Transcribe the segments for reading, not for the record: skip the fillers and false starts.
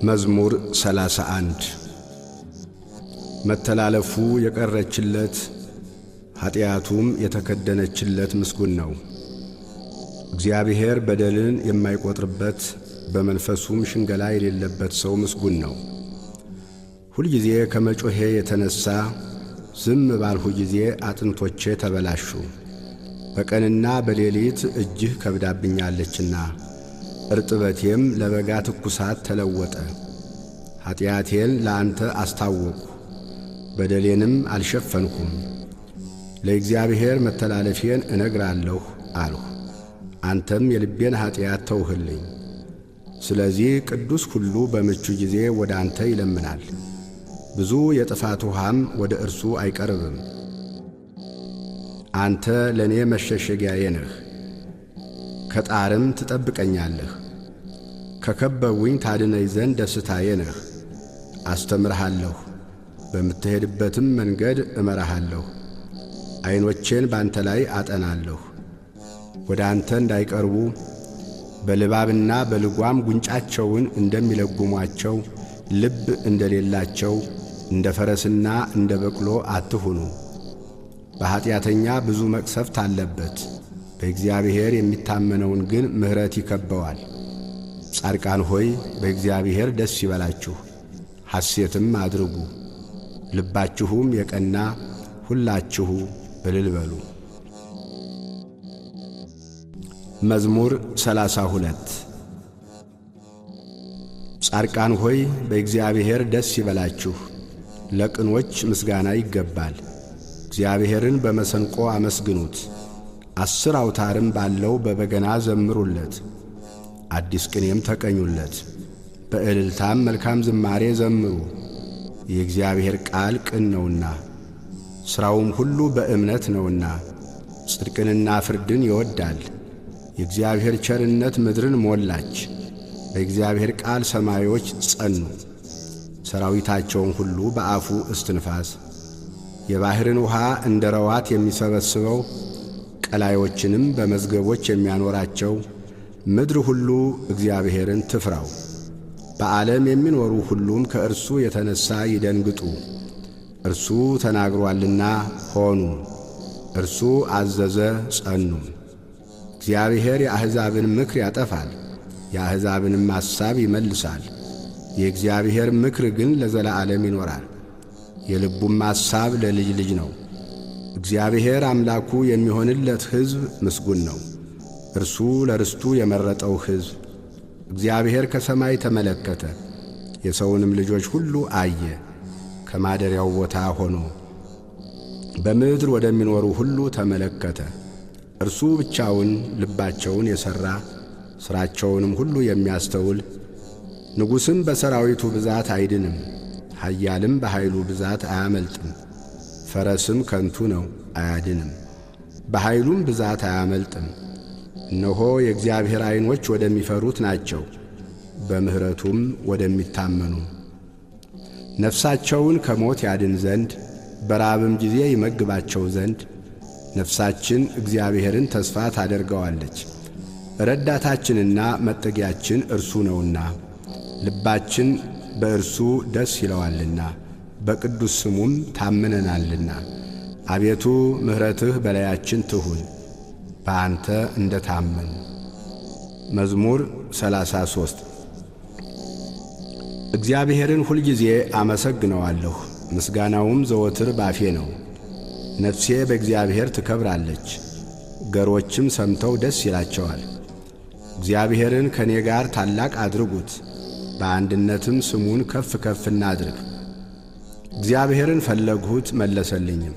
መዝሙር 31 መተላለፉ የቀረችለት ኃጢአቱም የተከደነችለት ምስጉን ነው። እግዚአብሔር በደልን የማይቆጥርበት በመንፈሱም ሽንገላ የሌለበት ሰው ምስጉን ነው። ሁልጊዜ ከመጮሄ የተነሣ ዝም ባልሁ ጊዜ አጥንቶቼ ተበላሹ። በቀንና በሌሊት እጅህ ከብዳብኛለችና እርጥበቴም ለበጋ ትኩሳት ተለወጠ። ኃጢአቴን ለአንተ አስታወቅሁ፣ በደሌንም አልሸፈንኩም። ለእግዚአብሔር መተላለፌን እነግራለሁ አልሁ፣ አንተም የልቤን ኃጢአት ተውህልኝ። ስለዚህ ቅዱስ ሁሉ በምቹ ጊዜ ወደ አንተ ይለምናል፣ ብዙ የጥፋት ውሃም ወደ እርሱ አይቀርብም። አንተ ለእኔ መሸሸጊያዬ ነህ፣ ከጣርም ትጠብቀኛለህ። ከከበቡኝ ታድነኝ ዘንድ ደስታዬ ነህ። አስተምርሃለሁ፣ በምትሄድበትም መንገድ እመራሃለሁ። ዐይኖቼን ባንተ ላይ አጠናለሁ፣ ወደ አንተ እንዳይቀርቡ በልባብና በልጓም ጉንጫቸውን እንደሚለጉሟቸው ልብ እንደሌላቸው እንደ ፈረስና እንደ በቅሎ አትሁኑ። በኀጢአተኛ ብዙ መቅሰፍት አለበት፣ በእግዚአብሔር የሚታመነውን ግን ምሕረት ይከበዋል። ጻድቃን ሆይ በእግዚአብሔር ደስ ይበላችሁ፣ ሐሴትም አድርጉ። ልባችሁም የቀና ሁላችሁ እልል በሉ። መዝሙር 32 ጻድቃን ሆይ በእግዚአብሔር ደስ ይበላችሁ፣ ለቅኖች ምስጋና ይገባል። እግዚአብሔርን በመሰንቆ አመስግኑት፣ 10 አውታርም ባለው በበገና ዘምሩለት። አዲስ ቅኔም ተቀኙለት፣ በእልልታም መልካም ዝማሬ ዘምሩ። የእግዚአብሔር ቃል ቅን ነውና ሥራውም ሁሉ በእምነት ነውና፣ ጽድቅንና ፍርድን ይወዳል። የእግዚአብሔር ቸርነት ምድርን ሞላች፣ በእግዚአብሔር ቃል ሰማዮች ጸኑ። ሰራዊታቸውን ሁሉ በአፉ እስትንፋስ፣ የባሕርን ውሃ እንደ ረዋት የሚሰበስበው፣ ቀላዮችንም በመዝገቦች የሚያኖራቸው። ምድር ሁሉ እግዚአብሔርን ትፍራው፣ በዓለም የሚኖሩ ሁሉም ከእርሱ የተነሣ ይደንግጡ። እርሱ ተናግሮአልና ሆኑ፣ እርሱ አዘዘ ጸኑ። እግዚአብሔር የአሕዛብን ምክር ያጠፋል፣ የአሕዛብንም ሐሳብ ይመልሳል። የእግዚአብሔር ምክር ግን ለዘላለም ይኖራል፣ የልቡም ሐሳብ ለልጅ ልጅ ነው። እግዚአብሔር አምላኩ የሚሆንለት ሕዝብ ምስጉን ነው፣ እርሱ ለርስቱ የመረጠው ሕዝብ። እግዚአብሔር ከሰማይ ተመለከተ፣ የሰውንም ልጆች ሁሉ አየ። ከማደሪያው ቦታ ሆኖ በምድር ወደሚኖሩ ሁሉ ተመለከተ። እርሱ ብቻውን ልባቸውን የሠራ ሥራቸውንም ሁሉ የሚያስተውል። ንጉሥም በሰራዊቱ ብዛት አይድንም፣ ኃያልም በኃይሉ ብዛት አያመልጥም። ፈረስም ከንቱ ነው አያድንም፣ በኃይሉም ብዛት አያመልጥም። እነሆ የእግዚአብሔር ዐይኖች ወደሚፈሩት ናቸው፣ በምሕረቱም ወደሚታመኑ። ነፍሳቸውን ከሞት ያድን ዘንድ በራብም ጊዜ ይመግባቸው ዘንድ። ነፍሳችን እግዚአብሔርን ተስፋ ታደርገዋለች፣ ረዳታችንና መጠጊያችን እርሱ ነውና። ልባችን በእርሱ ደስ ይለዋልና፣ በቅዱስ ስሙም ታምነናልና። አቤቱ ምሕረትህ በላያችን ትሁን፣ በአንተ እንደ ታመን። መዝሙር 33 እግዚአብሔርን ሁልጊዜ አመሰግነዋለሁ፣ ምስጋናውም ዘወትር ባፌ ነው። ነፍሴ በእግዚአብሔር ትከብራለች፣ ገሮችም ሰምተው ደስ ይላቸዋል። እግዚአብሔርን ከእኔ ጋር ታላቅ አድርጉት፣ በአንድነትም ስሙን ከፍ ከፍ እናድርግ። እግዚአብሔርን ፈለግሁት መለሰልኝም፣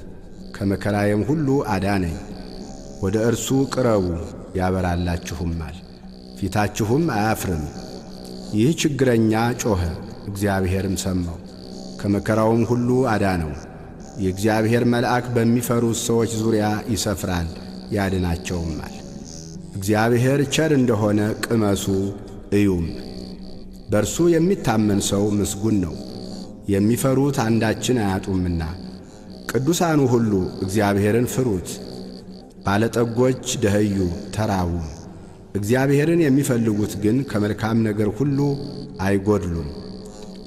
ከመከራዬም ሁሉ አዳነኝ። ወደ እርሱ ቅረቡ ያበራላችሁማል፣ ፊታችሁም አያፍርም። ይህ ችግረኛ ጮኸ፣ እግዚአብሔርም ሰማው፣ ከመከራውም ሁሉ አዳነው። የእግዚአብሔር መልአክ በሚፈሩት ሰዎች ዙሪያ ይሰፍራል ያድናቸውማል። እግዚአብሔር ቸር እንደሆነ ቅመሱ እዩም። በእርሱ የሚታመን ሰው ምስጉን ነው፣ የሚፈሩት አንዳችን አያጡምና። ቅዱሳኑ ሁሉ እግዚአብሔርን ፍሩት፣ ባለጠጎች ደኸዩ ተራቡ። እግዚአብሔርን የሚፈልጉት ግን ከመልካም ነገር ሁሉ አይጐድሉም።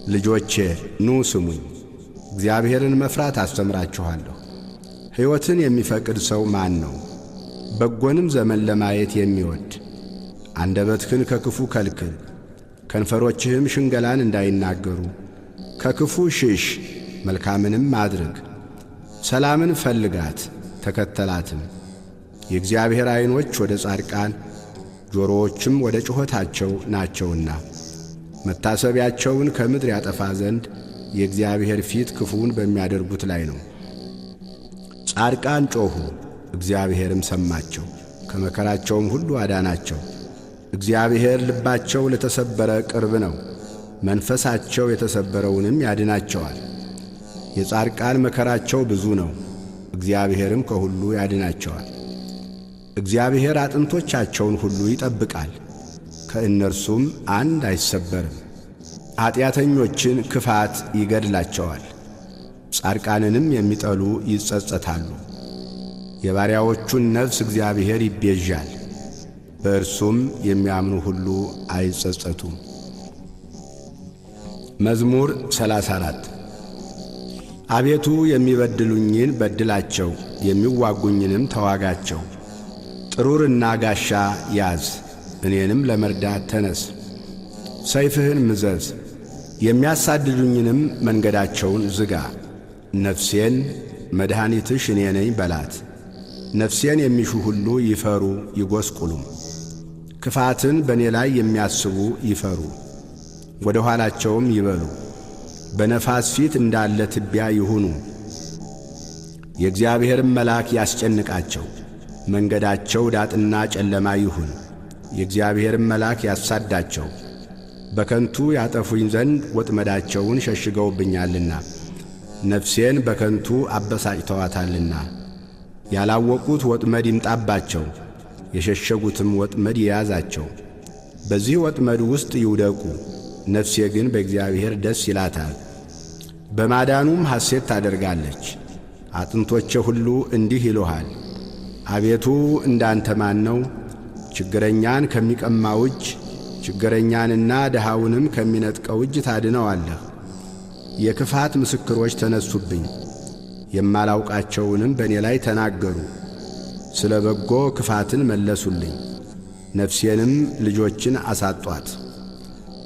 ልጆቼ ኑ ስሙኝ፣ እግዚአብሔርን መፍራት አስተምራችኋለሁ። ሕይወትን የሚፈቅድ ሰው ማን ነው? በጎንም ዘመን ለማየት የሚወድ። አንደበትህን ከክፉ ከልክል፣ ከንፈሮችህም ሽንገላን እንዳይናገሩ። ከክፉ ሽሽ፣ መልካምንም አድርግ። ሰላምን ፈልጋት ተከተላትም። የእግዚአብሔር ዐይኖች ወደ ጻድቃን ጆሮዎችም ወደ ጩኸታቸው ናቸውና መታሰቢያቸውን ከምድር ያጠፋ ዘንድ የእግዚአብሔር ፊት ክፉውን በሚያደርጉት ላይ ነው። ጻድቃን ጮኹ፣ እግዚአብሔርም ሰማቸው፣ ከመከራቸውም ሁሉ አዳናቸው። እግዚአብሔር ልባቸው ለተሰበረ ቅርብ ነው፣ መንፈሳቸው የተሰበረውንም ያድናቸዋል። የጻድቃን መከራቸው ብዙ ነው፣ እግዚአብሔርም ከሁሉ ያድናቸዋል። እግዚአብሔር አጥንቶቻቸውን ሁሉ ይጠብቃል፣ ከእነርሱም አንድ አይሰበርም። ኀጢአተኞችን ክፋት ይገድላቸዋል፣ ጻድቃንንም የሚጠሉ ይጸጸታሉ። የባሪያዎቹን ነፍስ እግዚአብሔር ይቤዣል፣ በእርሱም የሚያምኑ ሁሉ አይጸጸቱም። መዝሙር 34 አቤቱ የሚበድሉኝን በድላቸው፣ የሚዋጉኝንም ተዋጋቸው። ጥሩርና ጋሻ ያዝ፣ እኔንም ለመርዳት ተነስ። ሰይፍህን ምዘዝ፣ የሚያሳድዱኝንም መንገዳቸውን ዝጋ። ነፍሴን መድኃኒትሽ እኔ ነኝ በላት። ነፍሴን የሚሹ ሁሉ ይፈሩ ይጐስቁሉም። ክፋትን በእኔ ላይ የሚያስቡ ይፈሩ፣ ወደ ኋላቸውም ይበሉ። በነፋስ ፊት እንዳለ ትቢያ ይሁኑ። የእግዚአብሔርም መልአክ ያስጨንቃቸው፣ መንገዳቸው ዳጥና ጨለማ ይሁን። የእግዚአብሔርም መልአክ ያሳዳቸው፣ በከንቱ ያጠፉኝ ዘንድ ወጥመዳቸውን ሸሽገውብኛልና ነፍሴን በከንቱ አበሳጭተዋታልና። ያላወቁት ወጥመድ ይምጣባቸው፣ የሸሸጉትም ወጥመድ ይያዛቸው። በዚህ ወጥመድ ውስጥ ይውደቁ። ነፍሴ ግን በእግዚአብሔር ደስ ይላታል፣ በማዳኑም ሐሴት ታደርጋለች። አጥንቶቼ ሁሉ እንዲህ ይሉሃል፣ አቤቱ እንዳንተ ማን ነው? ችግረኛን ከሚቀማው እጅ፣ ችግረኛንና ድሃውንም ከሚነጥቀው እጅ ታድነዋለህ። የክፋት ምስክሮች ተነሱብኝ፣ የማላውቃቸውንም በእኔ ላይ ተናገሩ። ስለ በጎ ክፋትን መለሱልኝ፣ ነፍሴንም ልጆችን አሳጧት።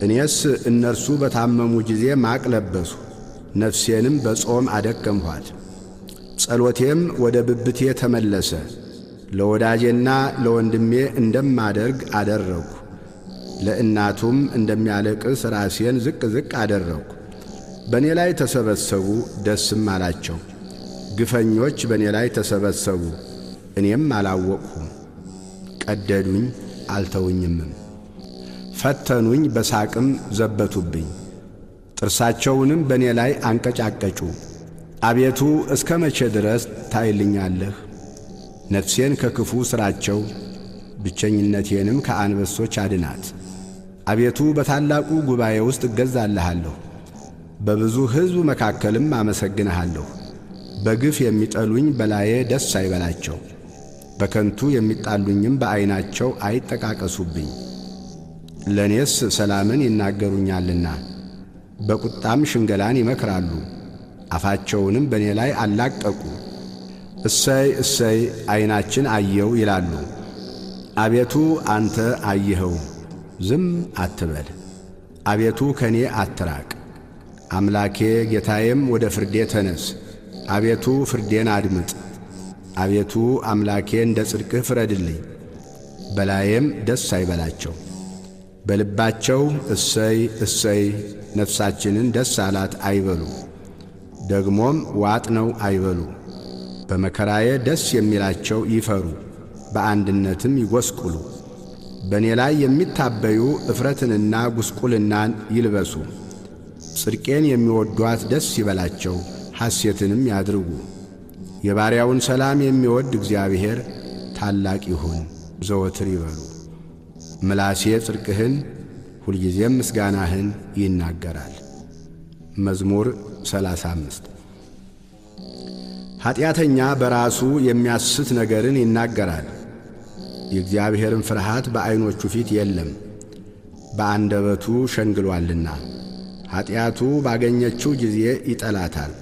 እኔስ እነርሱ በታመሙ ጊዜ ማቅ ለበሱ፣ ነፍሴንም በጾም አደከምኋት። ጸሎቴም ወደ ብብቴ ተመለሰ፣ ለወዳጄና ለወንድሜ እንደማደርግ አደረግሁ። ለእናቱም እንደሚያለቅስ ራሴን ዝቅ ዝቅ አደረግሁ። በእኔ ላይ ተሰበሰቡ ደስም አላቸው። ግፈኞች በእኔ ላይ ተሰበሰቡ፣ እኔም አላወቅሁም። ቀደዱኝ አልተውኝምም፣ ፈተኑኝ በሳቅም ዘበቱብኝ። ጥርሳቸውንም በእኔ ላይ አንቀጫቀጩ። አቤቱ እስከ መቼ ድረስ ታይልኛለህ? ነፍሴን ከክፉ ሥራቸው፣ ብቸኝነቴንም ከአንበሶች አድናት። አቤቱ በታላቁ ጉባኤ ውስጥ እገዛልሃለሁ፣ በብዙ ሕዝብ መካከልም አመሰግንሃለሁ። በግፍ የሚጠሉኝ በላዬ ደስ አይበላቸው፣ በከንቱ የሚጣሉኝም በዐይናቸው አይጠቃቀሱብኝ። ለእኔስ ሰላምን ይናገሩኛልና በቁጣም ሽንገላን ይመክራሉ። አፋቸውንም በእኔ ላይ አላቀቁ። እሰይ እሰይ ዐይናችን አየው ይላሉ። አቤቱ አንተ አየኸው፣ ዝም አትበል። አቤቱ ከእኔ አትራቅ። አምላኬ ጌታዬም ወደ ፍርዴ ተነስ። አቤቱ ፍርዴን አድምጥ። አቤቱ አምላኬ እንደ ጽድቅህ ፍረድልኝ። በላዬም ደስ አይበላቸው። በልባቸው እሰይ እሰይ ነፍሳችንን ደስ አላት አይበሉ። ደግሞም ዋጥ ነው አይበሉ። በመከራዬ ደስ የሚላቸው ይፈሩ፣ በአንድነትም ይጐስቁሉ። በእኔ ላይ የሚታበዩ እፍረትንና ጉስቁልናን ይልበሱ። ጽድቄን የሚወዷት ደስ ይበላቸው፣ ሐሴትንም ያድርጉ። የባሪያውን ሰላም የሚወድ እግዚአብሔር ታላቅ ይሁን ዘወትር ይበሉ። ምላሴ ጽድቅህን ሁልጊዜም ምስጋናህን ይናገራል። መዝሙር 35 ኀጢአተኛ በራሱ የሚያስት ነገርን ይናገራል፣ የእግዚአብሔርን ፍርሃት በዐይኖቹ ፊት የለም። በአንደበቱ ሸንግሎአልና ኀጢአቱ ባገኘችው ጊዜ ይጠላታል።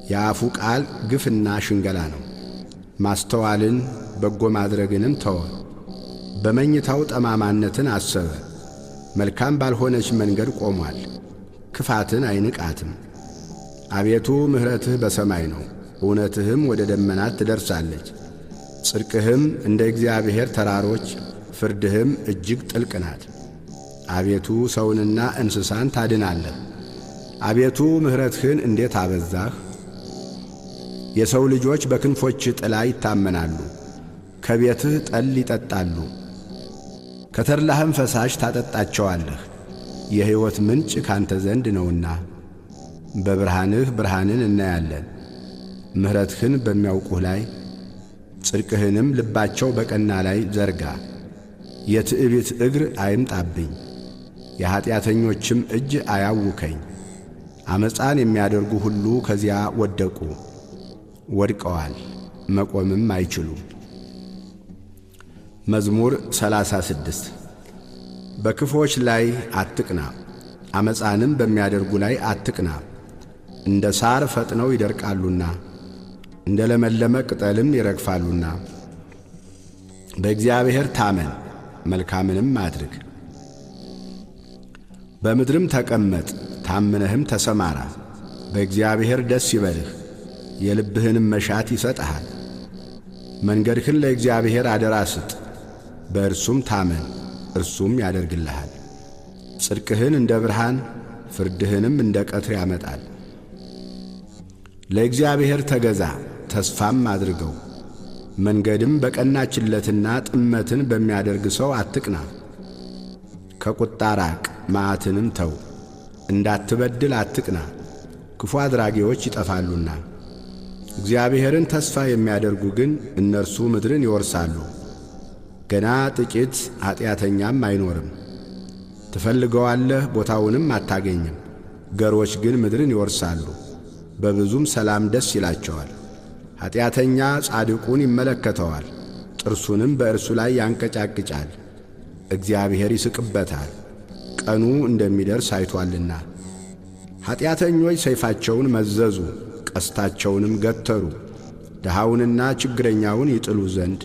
የአፉ ቃል ግፍና ሽንገላ ነው። ማስተዋልን በጎ ማድረግንም ተወ። በመኝታው ጠማማነትን አሰበ። መልካም ባልሆነች መንገድ ቆሟል። ክፋትን አይንቃትም። አቤቱ ምሕረትህ በሰማይ ነው፣ እውነትህም ወደ ደመናት ትደርሳለች። ጽድቅህም እንደ እግዚአብሔር ተራሮች፣ ፍርድህም እጅግ ጥልቅ ናት። አቤቱ ሰውንና እንስሳን ታድናለህ። አቤቱ ምሕረትህን እንዴት አበዛህ! የሰው ልጆች በክንፎችህ ጥላ ይታመናሉ። ከቤትህ ጠል ይጠጣሉ፣ ከተድላህም ፈሳሽ ታጠጣቸዋለህ። የሕይወት ምንጭ ካንተ ዘንድ ነውና በብርሃንህ ብርሃንን እናያለን። ምሕረትህን በሚያውቁህ ላይ ጽድቅህንም ልባቸው በቀና ላይ ዘርጋ። የትዕቢት እግር አይምጣብኝ፣ የኀጢአተኞችም እጅ አያውከኝ። ዓመፃን የሚያደርጉ ሁሉ ከዚያ ወደቁ፣ ወድቀዋል፣ መቆምም አይችሉም። መዝሙር 36 በክፎች ላይ አትቅና፣ ዓመፃንም በሚያደርጉ ላይ አትቅና። እንደ ሣር ፈጥነው ይደርቃሉና እንደ ለመለመ ቅጠልም ይረግፋሉና። በእግዚአብሔር ታመን፣ መልካምንም አድርግ። በምድርም ተቀመጥ፣ ታምነህም ተሰማራ። በእግዚአብሔር ደስ ይበልህ፣ የልብህንም መሻት ይሰጥሃል። መንገድህን ለእግዚአብሔር አደራ ስጥ፣ በእርሱም ታመን፣ እርሱም ያደርግልሃል። ጽድቅህን እንደ ብርሃን ፍርድህንም እንደ ቀትር ያመጣል። ለእግዚአብሔር ተገዛ፣ ተስፋም አድርገው። መንገድም በቀናችለትና ጥመትን በሚያደርግ ሰው አትቅና። ከቁጣ ራቅ፣ መዓትንም ተው። እንዳትበድል አትቅና፣ ክፉ አድራጊዎች ይጠፋሉና። እግዚአብሔርን ተስፋ የሚያደርጉ ግን እነርሱ ምድርን ይወርሳሉ። ገና ጥቂት ኀጢአተኛም አይኖርም። ትፈልገዋለህ፣ ቦታውንም አታገኝም። ገሮች ግን ምድርን ይወርሳሉ፣ በብዙም ሰላም ደስ ይላቸዋል። ኀጢአተኛ ጻድቁን ይመለከተዋል፣ ጥርሱንም በእርሱ ላይ ያንቀጫቅጫል። እግዚአብሔር ይስቅበታል፣ ቀኑ እንደሚደርስ አይቶአልና። ኀጢአተኞች ሰይፋቸውን መዘዙ፣ ቀስታቸውንም ገተሩ። ድሃውንና ችግረኛውን ይጥሉ ዘንድ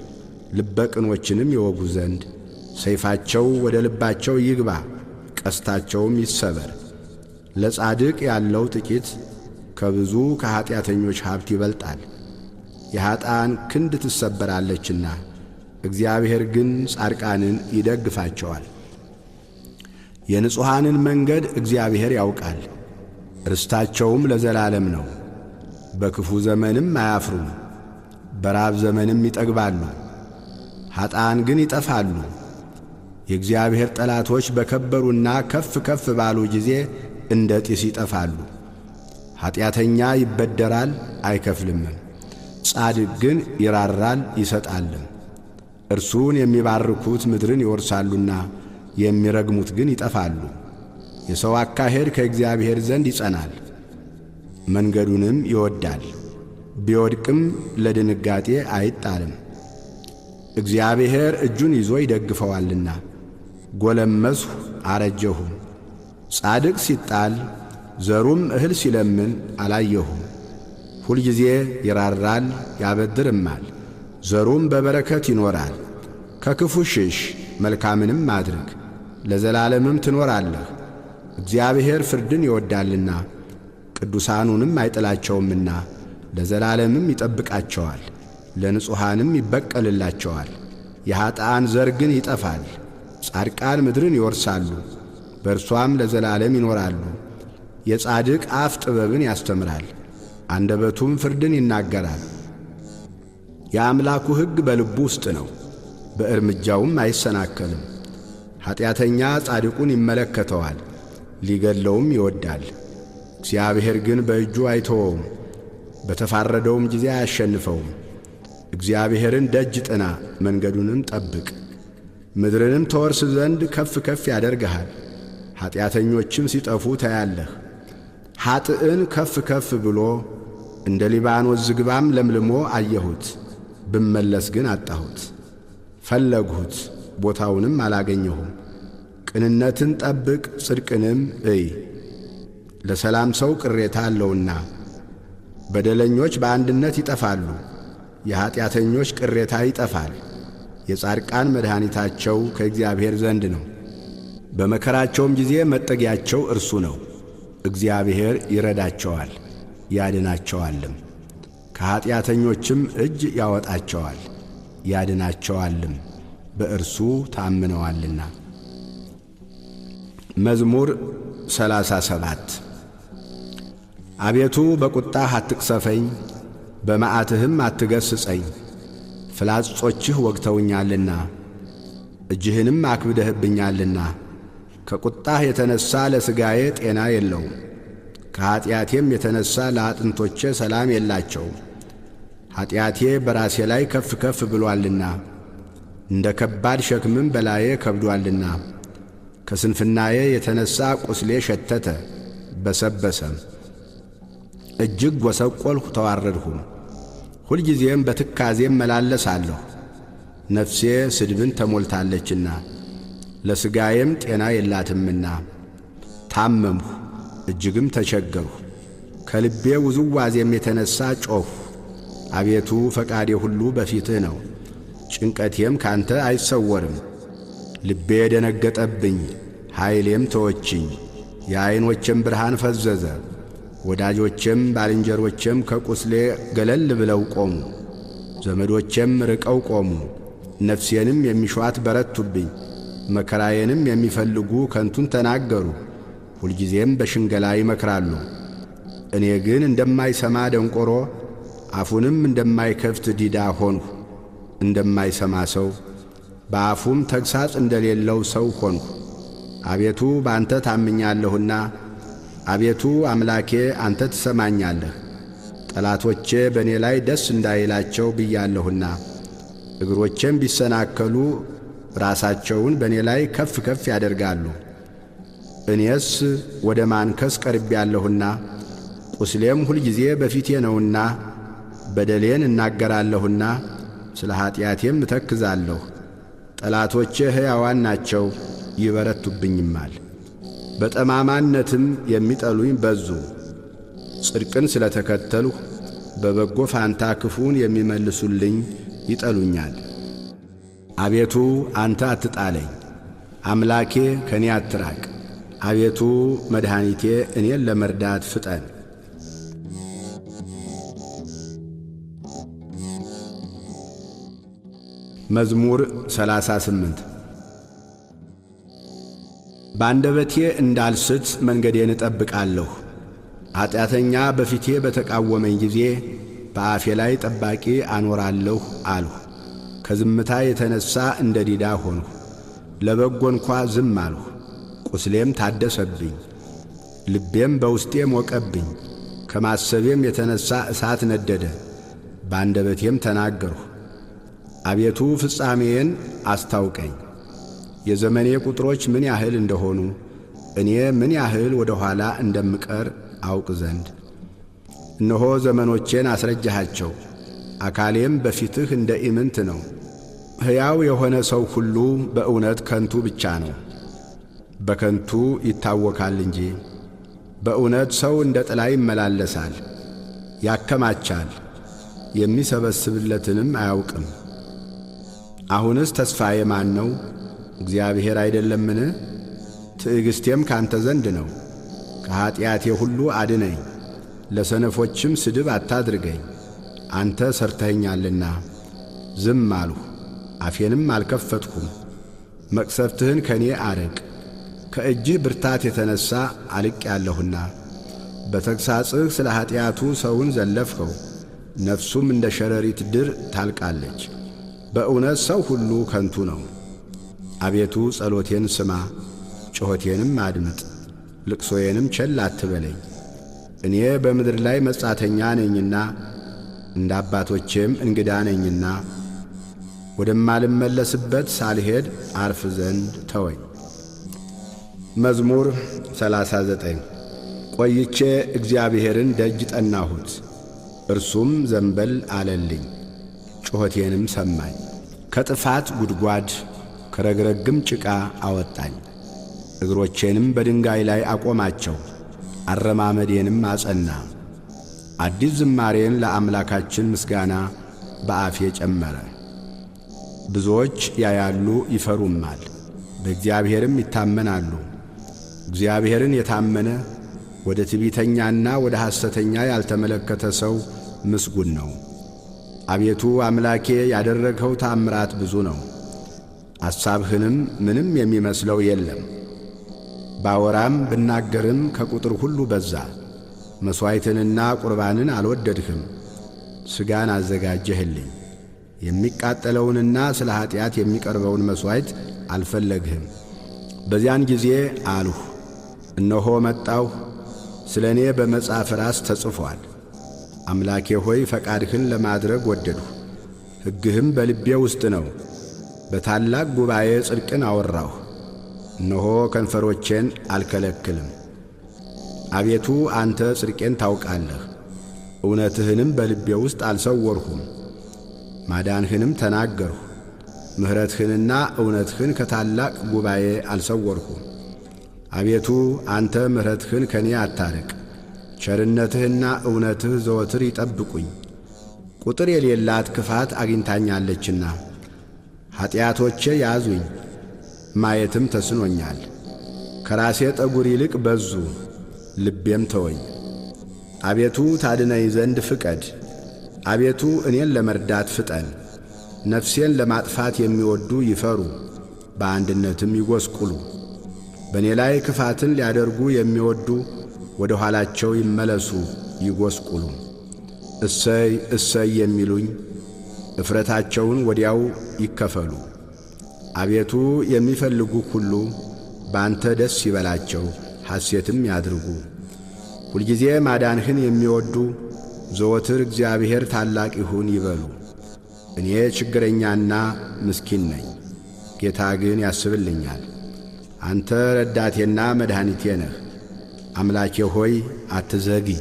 ልበ ቅኖችንም ይወጉ ዘንድ። ሰይፋቸው ወደ ልባቸው ይግባ፣ ቀስታቸውም ይሰበር። ለጻድቅ ያለው ጥቂት ከብዙ ከኀጢአተኞች ሀብት ይበልጣል። የኀጥኣን ክንድ ትሰበራለችና፣ እግዚአብሔር ግን ጻድቃንን ይደግፋቸዋል። የንጹሓንን መንገድ እግዚአብሔር ያውቃል፣ ርስታቸውም ለዘላለም ነው። በክፉ ዘመንም አያፍሩም፣ በራብ ዘመንም ይጠግባሉ። ኀጥኣን ግን ይጠፋሉ። የእግዚአብሔር ጠላቶች በከበሩና ከፍ ከፍ ባሉ ጊዜ እንደ ጢስ ይጠፋሉ። ኀጢአተኛ ይበደራል አይከፍልምም፣ ጻድቅ ግን ይራራል ይሰጣልም። እርሱን የሚባርኩት ምድርን ይወርሳሉና የሚረግሙት ግን ይጠፋሉ። የሰው አካሄድ ከእግዚአብሔር ዘንድ ይጸናል፣ መንገዱንም ይወድዳል። ቢወድቅም ለድንጋጤ አይጣልም፣ እግዚአብሔር እጁን ይዞ ይደግፈዋልና። ጎለመስሁ አረጀሁም፣ ጻድቅ ሲጣል ዘሩም እህል ሲለምን አላየሁም። ሁልጊዜ ይራራል ያበድርማል፣ ዘሩም በበረከት ይኖራል። ከክፉ ሽሽ፣ መልካምንም አድርግ፣ ለዘላለምም ትኖራለህ። እግዚአብሔር ፍርድን ይወዳልና ቅዱሳኑንም አይጥላቸውምና ለዘላለምም ይጠብቃቸዋል፣ ለንጹሓንም ይበቀልላቸዋል። የኀጥኣን ዘር ግን ይጠፋል። ጻድቃን ምድርን ይወርሳሉ፣ በእርሷም ለዘላለም ይኖራሉ። የጻድቅ አፍ ጥበብን ያስተምራል፣ አንደበቱም ፍርድን ይናገራል። የአምላኩ ሕግ በልቡ ውስጥ ነው፣ በእርምጃውም አይሰናከልም። ኀጢአተኛ ጻድቁን ይመለከተዋል፣ ሊገድለውም ይወዳል። እግዚአብሔር ግን በእጁ አይተወውም፣ በተፋረደውም ጊዜ አያሸንፈውም። እግዚአብሔርን ደጅ ጥና፣ መንገዱንም ጠብቅ። ምድርንም ተወርስ ዘንድ ከፍ ከፍ ያደርግሃል። ኀጢአተኞችም ሲጠፉ ታያለህ። ኀጥእን ከፍ ከፍ ብሎ እንደ ሊባኖስ ዝግባም ለምልሞ አየሁት። ብመለስ ግን አጣሁት። ፈለግሁት፣ ቦታውንም አላገኘሁም። ቅንነትን ጠብቅ፣ ጽድቅንም እይ፣ ለሰላም ሰው ቅሬታ አለውና። በደለኞች በአንድነት ይጠፋሉ፣ የኀጢአተኞች ቅሬታ ይጠፋል። የጻድቃን መድኃኒታቸው ከእግዚአብሔር ዘንድ ነው፣ በመከራቸውም ጊዜ መጠጊያቸው እርሱ ነው። እግዚአብሔር ይረዳቸዋል ያድናቸዋልም፣ ከኀጢአተኞችም እጅ ያወጣቸዋል ያድናቸዋልም፣ በእርሱ ታምነዋልና። መዝሙር 37 አቤቱ በቁጣህ አትቅሰፈኝ፣ በመዓትህም አትገሥጸኝ። ፍላጾችህ ወግተውኛልና እጅህንም አክብደህብኛልና። ከቁጣህ የተነሣ ለሥጋዬ ጤና የለውም፣ ከኀጢአቴም የተነሣ ለአጥንቶቼ ሰላም የላቸውም። ኀጢአቴ በራሴ ላይ ከፍ ከፍ ብሎአልና እንደ ከባድ ሸክምም በላዬ ከብዶአልና። ከስንፍናዬ የተነሣ ቁስሌ ሸተተ በሰበሰም፣ እጅግ ጐሰቈልሁ ተዋረድሁም። ሁልጊዜም በትካዜም መላለሳለሁ፣ ነፍሴ ስድብን ተሞልታለችና ለሥጋዬም ጤና የላትምና። ታመምሁ እጅግም ተቸገርሁ፣ ከልቤ ውዝዋዜም የተነሣ ጮኽሁ። አቤቱ ፈቃዴ ሁሉ በፊትህ ነው፣ ጭንቀቴም ካንተ አይሰወርም። ልቤ ደነገጠብኝ፣ ኃይሌም ተወችኝ፣ የዐይኖቼም ብርሃን ፈዘዘ። ወዳጆቼም ባልንጀሮቼም ከቁስሌ ገለል ብለው ቆሙ፣ ዘመዶቼም ርቀው ቆሙ። ነፍሴንም የሚሿት በረቱብኝ፣ መከራዬንም የሚፈልጉ ከንቱን ተናገሩ። ሁልጊዜም በሽንገላ ይመክራሉ። እኔ ግን እንደማይሰማ ደንቆሮ፣ አፉንም እንደማይከፍት ዲዳ ሆንሁ። እንደማይሰማ ሰው በአፉም ተግሣጽ እንደሌለው ሰው ሆንሁ። አቤቱ በአንተ ታምኛለሁና፣ አቤቱ አምላኬ አንተ ትሰማኛለህ። ጠላቶቼ በእኔ ላይ ደስ እንዳይላቸው ብያለሁና፣ እግሮቼም ቢሰናከሉ ራሳቸውን በእኔ ላይ ከፍ ከፍ ያደርጋሉ። እኔስ ወደ ማንከስ ቀርቤያለሁና፣ ቁስሌም ሁልጊዜ በፊቴ ነውና፣ በደሌን እናገራለሁና ስለ ኀጢአቴም እተክዛለሁ። ጠላቶቼ ሕያዋን ናቸው ይበረቱብኝማል፣ በጠማማነትም የሚጠሉኝ በዙ። ጽድቅን ስለ ተከተልሁ በበጎ ፋንታ ክፉን የሚመልሱልኝ ይጠሉኛል። አቤቱ አንተ አትጣለኝ፣ አምላኬ ከኔ አትራቅ። አቤቱ መድኃኒቴ እኔን ለመርዳት ፍጠን። መዝሙር 38 በአንደበቴ እንዳልስት መንገዴን እጠብቃለሁ። ኀጢአተኛ በፊቴ በተቃወመኝ ጊዜ በአፌ ላይ ጠባቂ አኖራለሁ አልሁ። ከዝምታ የተነሣ እንደ ዲዳ ሆንሁ፣ ለበጎ እንኳ ዝም አልሁ። ቁስሌም ታደሰብኝ፣ ልቤም በውስጤ ሞቀብኝ። ከማሰቤም የተነሣ እሳት ነደደ፣ በአንደበቴም ተናገርሁ። አቤቱ ፍጻሜዬን አስታውቀኝ፣ የዘመኔ ቁጥሮች ምን ያህል እንደሆኑ እኔ ምን ያህል ወደ ኋላ እንደምቀር አውቅ ዘንድ። እነሆ ዘመኖቼን አስረጃሃቸው፣ አካሌም በፊትህ እንደ ኢምንት ነው። ሕያው የሆነ ሰው ሁሉ በእውነት ከንቱ ብቻ ነው፣ በከንቱ ይታወካል እንጂ። በእውነት ሰው እንደ ጥላ ይመላለሳል፣ ያከማቻል፣ የሚሰበስብለትንም አያውቅም። አሁንስ ተስፋዬ ማን ነው? እግዚአብሔር አይደለምን? ትዕግሥቴም ካንተ ዘንድ ነው። ከኀጢአቴ ሁሉ አድነኝ፣ ለሰነፎችም ስድብ አታድርገኝ። አንተ ሠርተኸኛልና ዝም አልሁ፣ አፌንም አልከፈትኩም። መቅሰፍትህን ከኔ አርቅ፣ ከእጅህ ብርታት የተነሣ አልቄአለሁና። በተግሣጽህ ስለ ኀጢአቱ ሰውን ዘለፍኸው፣ ነፍሱም እንደ ሸረሪት ድር ታልቃለች። በእውነት ሰው ሁሉ ከንቱ ነው። አቤቱ ጸሎቴን ስማ፣ ጩኸቴንም አድምጥ፣ ልቅሶዬንም ቸል አትበለኝ። እኔ በምድር ላይ መጻተኛ ነኝና እንደ አባቶቼም እንግዳ ነኝና ወደማልመለስበት ሳልሄድ አርፍ ዘንድ ተወኝ። መዝሙር 39 ቆይቼ እግዚአብሔርን ደጅ ጠናሁት፣ እርሱም ዘንበል አለልኝ፣ ጩኸቴንም ሰማኝ። ከጥፋት ጉድጓድ ከረግረግም ጭቃ አወጣኝ፣ እግሮቼንም በድንጋይ ላይ አቆማቸው። አረማመዴንም አጸና። አዲስ ዝማሬን ለአምላካችን ምስጋና በአፌ ጨመረ። ብዙዎች ያያሉ ይፈሩማል፣ በእግዚአብሔርም ይታመናሉ። እግዚአብሔርን የታመነ ወደ ትዕቢተኛና ወደ ሐሰተኛ ያልተመለከተ ሰው ምስጉን ነው። አቤቱ አምላኬ ያደረግኸው ተአምራት ብዙ ነው፣ አሳብህንም ምንም የሚመስለው የለም። ባወራም ብናገርም ከቁጥር ሁሉ በዛ። መሥዋዕትንና ቁርባንን አልወደድህም፣ ሥጋን አዘጋጀህልኝ። የሚቃጠለውንና ስለ ኀጢአት የሚቀርበውን መሥዋዕት አልፈለግህም። በዚያን ጊዜ አልሁ፣ እነሆ መጣሁ፣ ስለ እኔ በመጽሐፍ ራስ ተጽፏል። አምላኬ ሆይ ፈቃድህን ለማድረግ ወደድሁ፣ ሕግህም በልቤ ውስጥ ነው። በታላቅ ጉባኤ ጽድቅን አወራሁ፣ እነሆ ከንፈሮቼን አልከለክልም። አቤቱ አንተ ጽድቄን ታውቃለህ፣ እውነትህንም በልቤ ውስጥ አልሰወርሁም። ማዳንህንም ተናገርሁ፣ ምሕረትህንና እውነትህን ከታላቅ ጉባኤ አልሰወርሁም። አቤቱ አንተ ምሕረትህን ከኔ አታርቅ፣ ቸርነትህና እውነትህ ዘወትር ይጠብቁኝ። ቁጥር የሌላት ክፋት አግኝታኛለችና ኀጢአቶቼ ያዙኝ፣ ማየትም ተስኖኛል። ከራሴ ጠጉር ይልቅ በዙ፣ ልቤም ተወኝ። አቤቱ ታድነኝ ዘንድ ፍቀድ፣ አቤቱ እኔን ለመርዳት ፍጠን። ነፍሴን ለማጥፋት የሚወዱ ይፈሩ፣ በአንድነትም ይጐስቁሉ። በእኔ ላይ ክፋትን ሊያደርጉ የሚወዱ ወደ ኋላቸው ይመለሱ ይጐስቁሉ። እሰይ እሰይ የሚሉኝ እፍረታቸውን ወዲያው ይከፈሉ። አቤቱ የሚፈልጉህ ሁሉ በአንተ ደስ ይበላቸው፣ ሐሴትም ያድርጉ። ሁልጊዜ ማዳንህን የሚወዱ ዘወትር እግዚአብሔር ታላቅ ይሁን ይበሉ። እኔ ችግረኛና ምስኪን ነኝ፣ ጌታ ግን ያስብልኛል። አንተ ረዳቴና መድኃኒቴ ነህ። አምላኬ ሆይ አትዘግይ።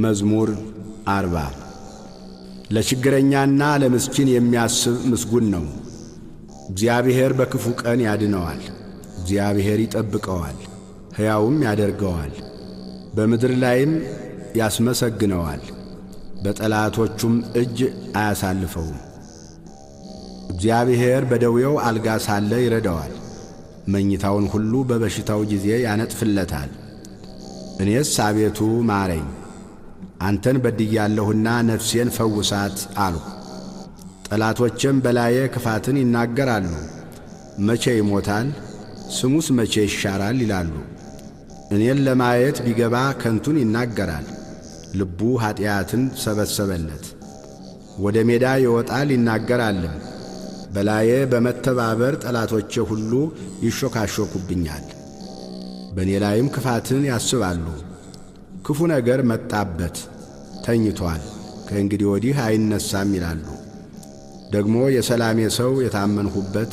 መዝሙር 40 ለችግረኛና ለምስኪን የሚያስብ ምስጉን ነው። እግዚአብሔር በክፉ ቀን ያድነዋል፣ እግዚአብሔር ይጠብቀዋል፣ ሕያውም ያደርገዋል፣ በምድር ላይም ያስመሰግነዋል፣ በጠላቶቹም እጅ አያሳልፈውም። እግዚአብሔር በደዌው አልጋ ሳለ ይረዳዋል፣ መኝታውን ሁሉ በበሽታው ጊዜ ያነጥፍለታል። እኔስ አቤቱ ማረኝ፣ አንተን በድያለሁና ነፍሴን ፈውሳት አልሁ። ጠላቶቼም በላዬ ክፋትን ይናገራሉ። መቼ ይሞታል? ስሙስ መቼ ይሻራል? ይላሉ። እኔን ለማየት ቢገባ ከንቱን ይናገራል። ልቡ ኀጢአትን ሰበሰበለት። ወደ ሜዳ ይወጣል ይናገራልም። በላዬ በመተባበር ጠላቶቼ ሁሉ ይሾካሾኩብኛል። በእኔ ላይም ክፋትን ያስባሉ። ክፉ ነገር መጣበት፣ ተኝቶአል፣ ከእንግዲህ ወዲህ አይነሳም ይላሉ። ደግሞ የሰላሜ ሰው የታመንሁበት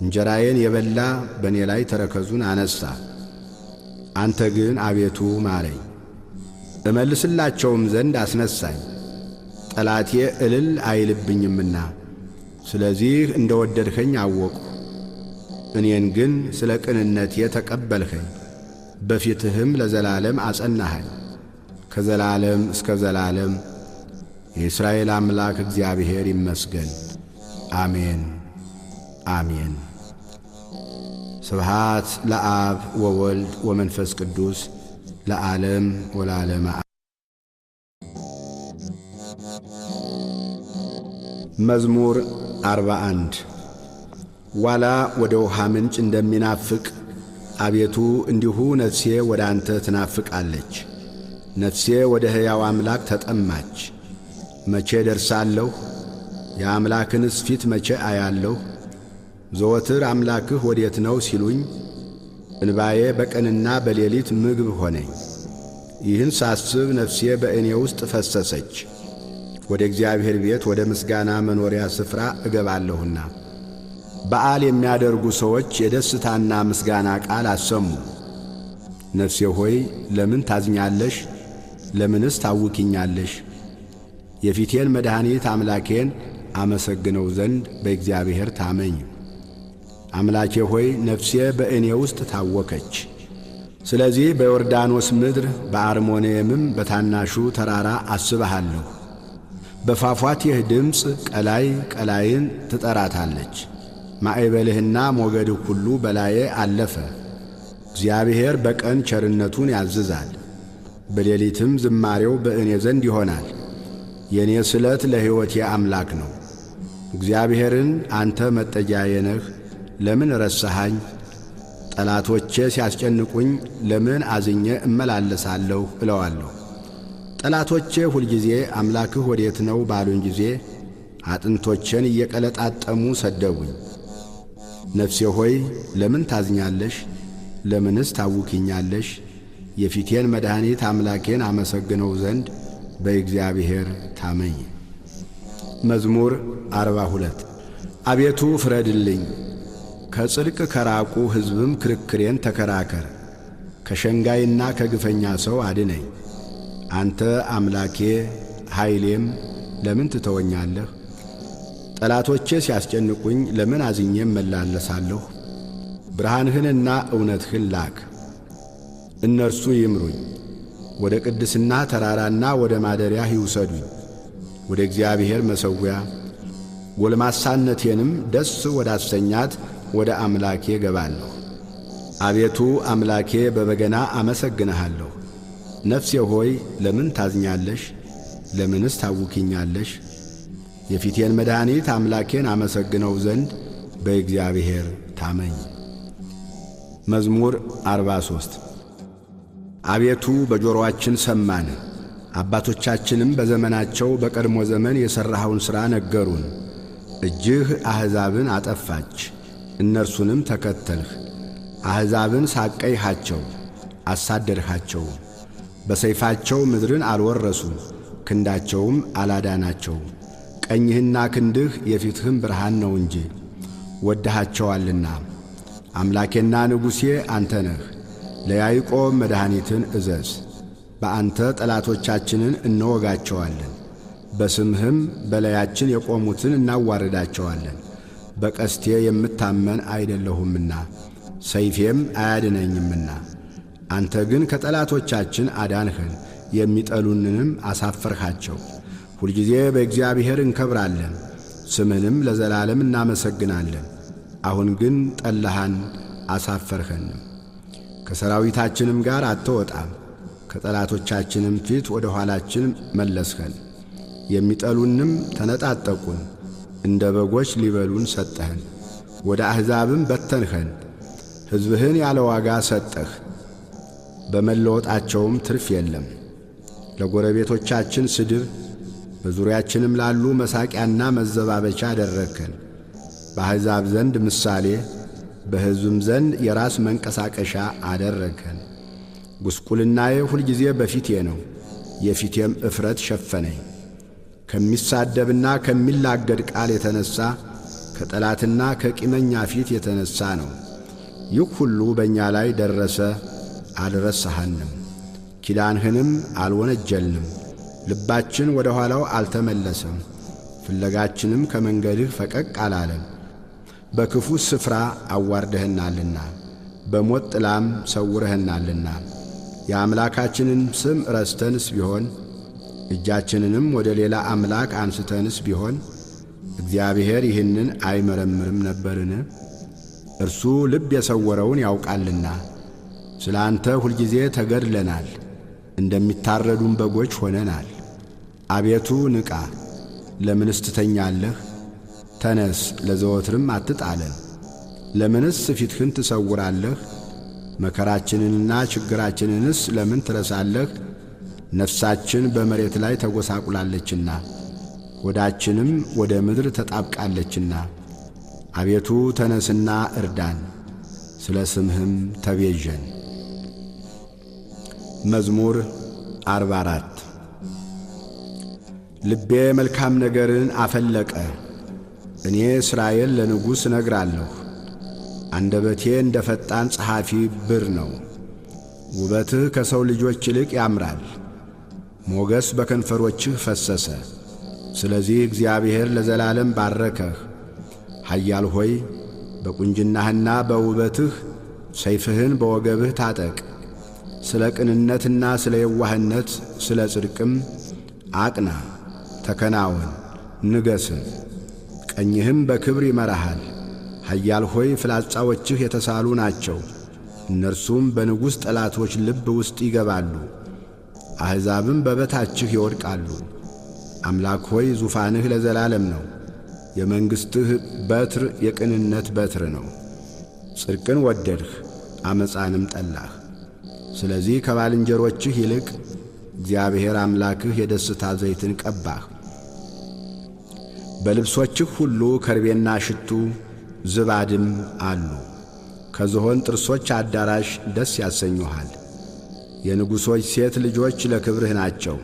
እንጀራዬን የበላ በእኔ ላይ ተረከዙን አነሣ። አንተ ግን አቤቱ ማረኝ፣ እመልስላቸውም ዘንድ አስነሣኝ። ጠላቴ እልል አይልብኝምና ስለዚህ እንደ ወደድኸኝ አወቅሁ። እኔን ግን ስለ ቅንነቴ ተቀበልኸኝ፣ በፊትህም ለዘላለም አጸናኸኝ። ከዘላለም እስከ ዘላለም የእስራኤል አምላክ እግዚአብሔር ይመስገን። አሜን አሜን። ስብሃት ለአብ ወወልድ ወመንፈስ ቅዱስ ለዓለም ወለዓለመ። መዝሙር 41 ዋላ ወደ ውሃ ምንጭ እንደሚናፍቅ አቤቱ እንዲሁ ነፍሴ ወደ አንተ ትናፍቃለች። ነፍሴ ወደ ሕያው አምላክ ተጠማች። መቼ ደርሳለሁ? የአምላክንስ ፊት መቼ አያለሁ? ዘወትር አምላክህ ወዴት ነው ሲሉኝ፣ እንባዬ በቀንና በሌሊት ምግብ ሆነኝ። ይህን ሳስብ ነፍሴ በእኔ ውስጥ ፈሰሰች። ወደ እግዚአብሔር ቤት ወደ ምስጋና መኖሪያ ስፍራ እገባለሁና። በዓል የሚያደርጉ ሰዎች የደስታና ምስጋና ቃል አሰሙ። ነፍሴ ሆይ ለምን ታዝኛለሽ? ለምንስ ታውኪኛለሽ? የፊቴን መድኃኒት አምላኬን አመሰግነው ዘንድ በእግዚአብሔር ታመኝ። አምላኬ ሆይ ነፍሴ በእኔ ውስጥ ታወከች። ስለዚህ በዮርዳኖስ ምድር በአርሞንኤምም በታናሹ ተራራ አስብሃለሁ። በፏፏቴህ ድምፅ ቀላይ ቀላይን ትጠራታለች። ማዕበልህና ሞገድህ ሁሉ በላዬ አለፈ። እግዚአብሔር በቀን ቸርነቱን ያዝዛል፣ በሌሊትም ዝማሬው በእኔ ዘንድ ይሆናል። የእኔ ስለት ለሕይወቴ አምላክ ነው። እግዚአብሔርን አንተ መጠጊያዬ ነህ፣ ለምን ረሳሃኝ? ጠላቶቼ ሲያስጨንቁኝ ለምን አዝኜ እመላለሳለሁ እለዋለሁ። ጠላቶቼ ሁልጊዜ አምላክህ ወዴት ነው ባሉኝ ጊዜ አጥንቶቼን እየቀለጣጠሙ ሰደቡኝ። ነፍሴ ሆይ ለምን ታዝኛለሽ? ለምንስ ታውኪኛለሽ? የፊቴን መድኃኒት አምላኬን አመሰግነው ዘንድ በእግዚአብሔር ታመኝ። መዝሙር 42 አቤቱ ፍረድልኝ፣ ከጽድቅ ከራቁ ሕዝብም ክርክሬን ተከራከር። ከሸንጋይና ከግፈኛ ሰው አድነኝ። አንተ አምላኬ ኃይሌም ለምን ትተወኛለህ? ጠላቶቼ ሲያስጨንቁኝ ለምን አዝኜ እመላለሳለሁ? ብርሃንህንና እውነትህን ላክ፣ እነርሱ ይምሩኝ። ወደ ቅድስና ተራራና ወደ ማደሪያህ ይውሰዱኝ፣ ወደ እግዚአብሔር መሠዊያ። ጎልማሳነቴንም ደስ ወዳሰኛት ወደ አምላኬ ገባለሁ። አቤቱ አምላኬ በበገና አመሰግንሃለሁ። ነፍሴ ሆይ ለምን ታዝኛለሽ? ለምንስ ታውኪኛለሽ? የፊቴን መድኃኒት አምላኬን አመሰግነው ዘንድ በእግዚአብሔር ታመኝ። መዝሙር 43 አቤቱ በጆሮአችን ሰማን፣ አባቶቻችንም በዘመናቸው በቀድሞ ዘመን የሠራኸውን ሥራ ነገሩን። እጅህ አሕዛብን አጠፋች፣ እነርሱንም ተከተልህ። አሕዛብን ሳቀይሃቸው፣ አሳደድሃቸው። በሰይፋቸው ምድርን አልወረሱም፣ ክንዳቸውም አላዳናቸው። ቀኝህና ክንድህ የፊትህም ብርሃን ነው እንጂ ወድሃቸዋልና። አምላኬና ንጉሴ አንተ ነህ። ለያዕቆብ መድኃኒትን እዘዝ። በአንተ ጠላቶቻችንን እንወጋቸዋለን፣ በስምህም በላያችን የቆሙትን እናዋርዳቸዋለን። በቀስቴ የምታመን አይደለሁምና ሰይፌም አያድነኝምና። አንተ ግን ከጠላቶቻችን አዳንኸን፣ የሚጠሉንንም አሳፈርሃቸው። ሁልጊዜ በእግዚአብሔር እንከብራለን፣ ስምህንም ለዘላለም እናመሰግናለን። አሁን ግን ጠላሃን፣ አሳፈርኸንም። ከሰራዊታችንም ጋር አትወጣም፣ ከጠላቶቻችንም ፊት ወደ ኋላችን መለስኸን። የሚጠሉንም ተነጣጠቁን፣ እንደ በጎች ሊበሉን ሰጠኸን። ወደ አሕዛብም በተንኸን፣ ሕዝብህን ያለ ዋጋ ሰጠህ። በመለወጣቸውም ትርፍ የለም። ለጎረቤቶቻችን ስድብ፣ በዙሪያችንም ላሉ መሳቂያና መዘባበቻ አደረግከን። በአሕዛብ ዘንድ ምሳሌ፣ በሕዝብም ዘንድ የራስ መንቀሳቀሻ አደረግከን። ጉስቁልናዬ ሁልጊዜ በፊቴ ነው፣ የፊቴም እፍረት ሸፈነኝ። ከሚሳደብና ከሚላገድ ቃል የተነሣ ከጠላትና ከቂመኛ ፊት የተነሣ ነው። ይህ ሁሉ በእኛ ላይ ደረሰ፣ አልረሳሃንም፣ ኪዳንህንም አልወነጀልንም። ልባችን ወደ ኋላው አልተመለሰም፣ ፍለጋችንም ከመንገድህ ፈቀቅ አላለም። በክፉ ስፍራ አዋርደህናልና፣ በሞት ጥላም ሰውረህናልና። የአምላካችንን ስም ረስተንስ ቢሆን እጃችንንም ወደ ሌላ አምላክ አንስተንስ ቢሆን እግዚአብሔር ይህንን አይመረምርም ነበርን? እርሱ ልብ የሰወረውን ያውቃልና። ስለ አንተ ሁልጊዜ ተገድለናል፣ እንደሚታረዱም በጎች ሆነናል። አቤቱ ንቃ፣ ለምንስ ትተኛለህ? ተነስ፣ ለዘወትርም አትጣለን። ለምንስ ፊትህን ትሰውራለህ? መከራችንንና ችግራችንንስ ለምን ትረሳለህ? ነፍሳችን በመሬት ላይ ተጐሳቁላለችና ሆዳችንም ወደ ምድር ተጣብቃለችና። አቤቱ ተነስና እርዳን፣ ስለ ስምህም ተቤዠን። መዝሙር 44 ልቤ መልካም ነገርን አፈለቀ፣ እኔ እስራኤል ለንጉሥ እነግራለሁ። አንደበቴ እንደ ፈጣን ጸሐፊ ብር ነው። ውበትህ ከሰው ልጆች ይልቅ ያምራል፣ ሞገስ በከንፈሮችህ ፈሰሰ። ስለዚህ እግዚአብሔር ለዘላለም ባረከህ። ኃያል ሆይ በቁንጅናህና በውበትህ ሰይፍህን በወገብህ ታጠቅ። ስለ ቅንነትና ስለ የዋህነት ስለ ጽድቅም አቅና፣ ተከናወን፣ ንገስም። ቀኝህም በክብር ይመራሃል። ኃያል ሆይ ፍላጻዎችህ የተሳሉ ናቸው፣ እነርሱም በንጉሥ ጠላቶች ልብ ውስጥ ይገባሉ። አሕዛብም በበታችህ ይወድቃሉ። አምላክ ሆይ ዙፋንህ ለዘላለም ነው፣ የመንግሥትህ በትር የቅንነት በትር ነው። ጽድቅን ወደድህ፣ ዓመፃንም ጠላህ። ስለዚህ ከባልንጀሮችህ ይልቅ እግዚአብሔር አምላክህ የደስታ ዘይትን ቀባህ። በልብሶችህ ሁሉ ከርቤና ሽቱ ዝባድም አሉ። ከዝሆን ጥርሶች አዳራሽ ደስ ያሰኙሃል። የንጉሶች ሴት ልጆች ለክብርህ ናቸው።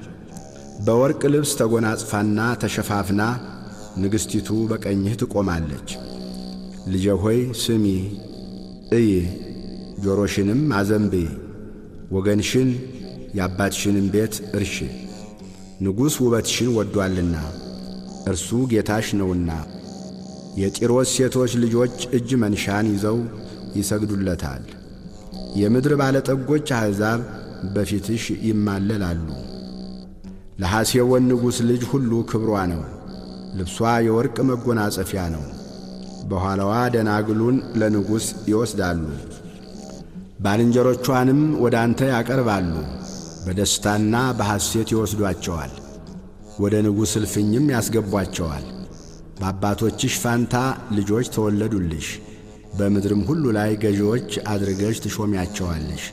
በወርቅ ልብስ ተጐናጽፋና ተሸፋፍና ንግሥቲቱ በቀኝህ ትቆማለች። ልጄ ሆይ ስሚ፣ እይ፣ ጆሮሽንም አዘንብዪ። ወገንሽን የአባትሽንም ቤት እርሺ። ንጉሥ ውበትሽን ወዷልና እርሱ ጌታሽ ነውና። የጢሮስ ሴቶች ልጆች እጅ መንሻን ይዘው ይሰግዱለታል። የምድር ባለጠጎች አሕዛብ በፊትሽ ይማለላሉ። ለሐሴቦን ንጉሥ ልጅ ሁሉ ክብሯ ነው፣ ልብሷ የወርቅ መጎናጸፊያ ነው። በኋላዋ ደናግሉን ለንጉሥ ይወስዳሉ፣ ባልንጀሮቿንም ወደ አንተ ያቀርባሉ። በደስታና በሐሴት ይወስዷቸዋል፣ ወደ ንጉሥ እልፍኝም ያስገቧቸዋል። በአባቶችሽ ፋንታ ልጆች ተወለዱልሽ፣ በምድርም ሁሉ ላይ ገዢዎች አድርገሽ ትሾሚያቸዋለሽ።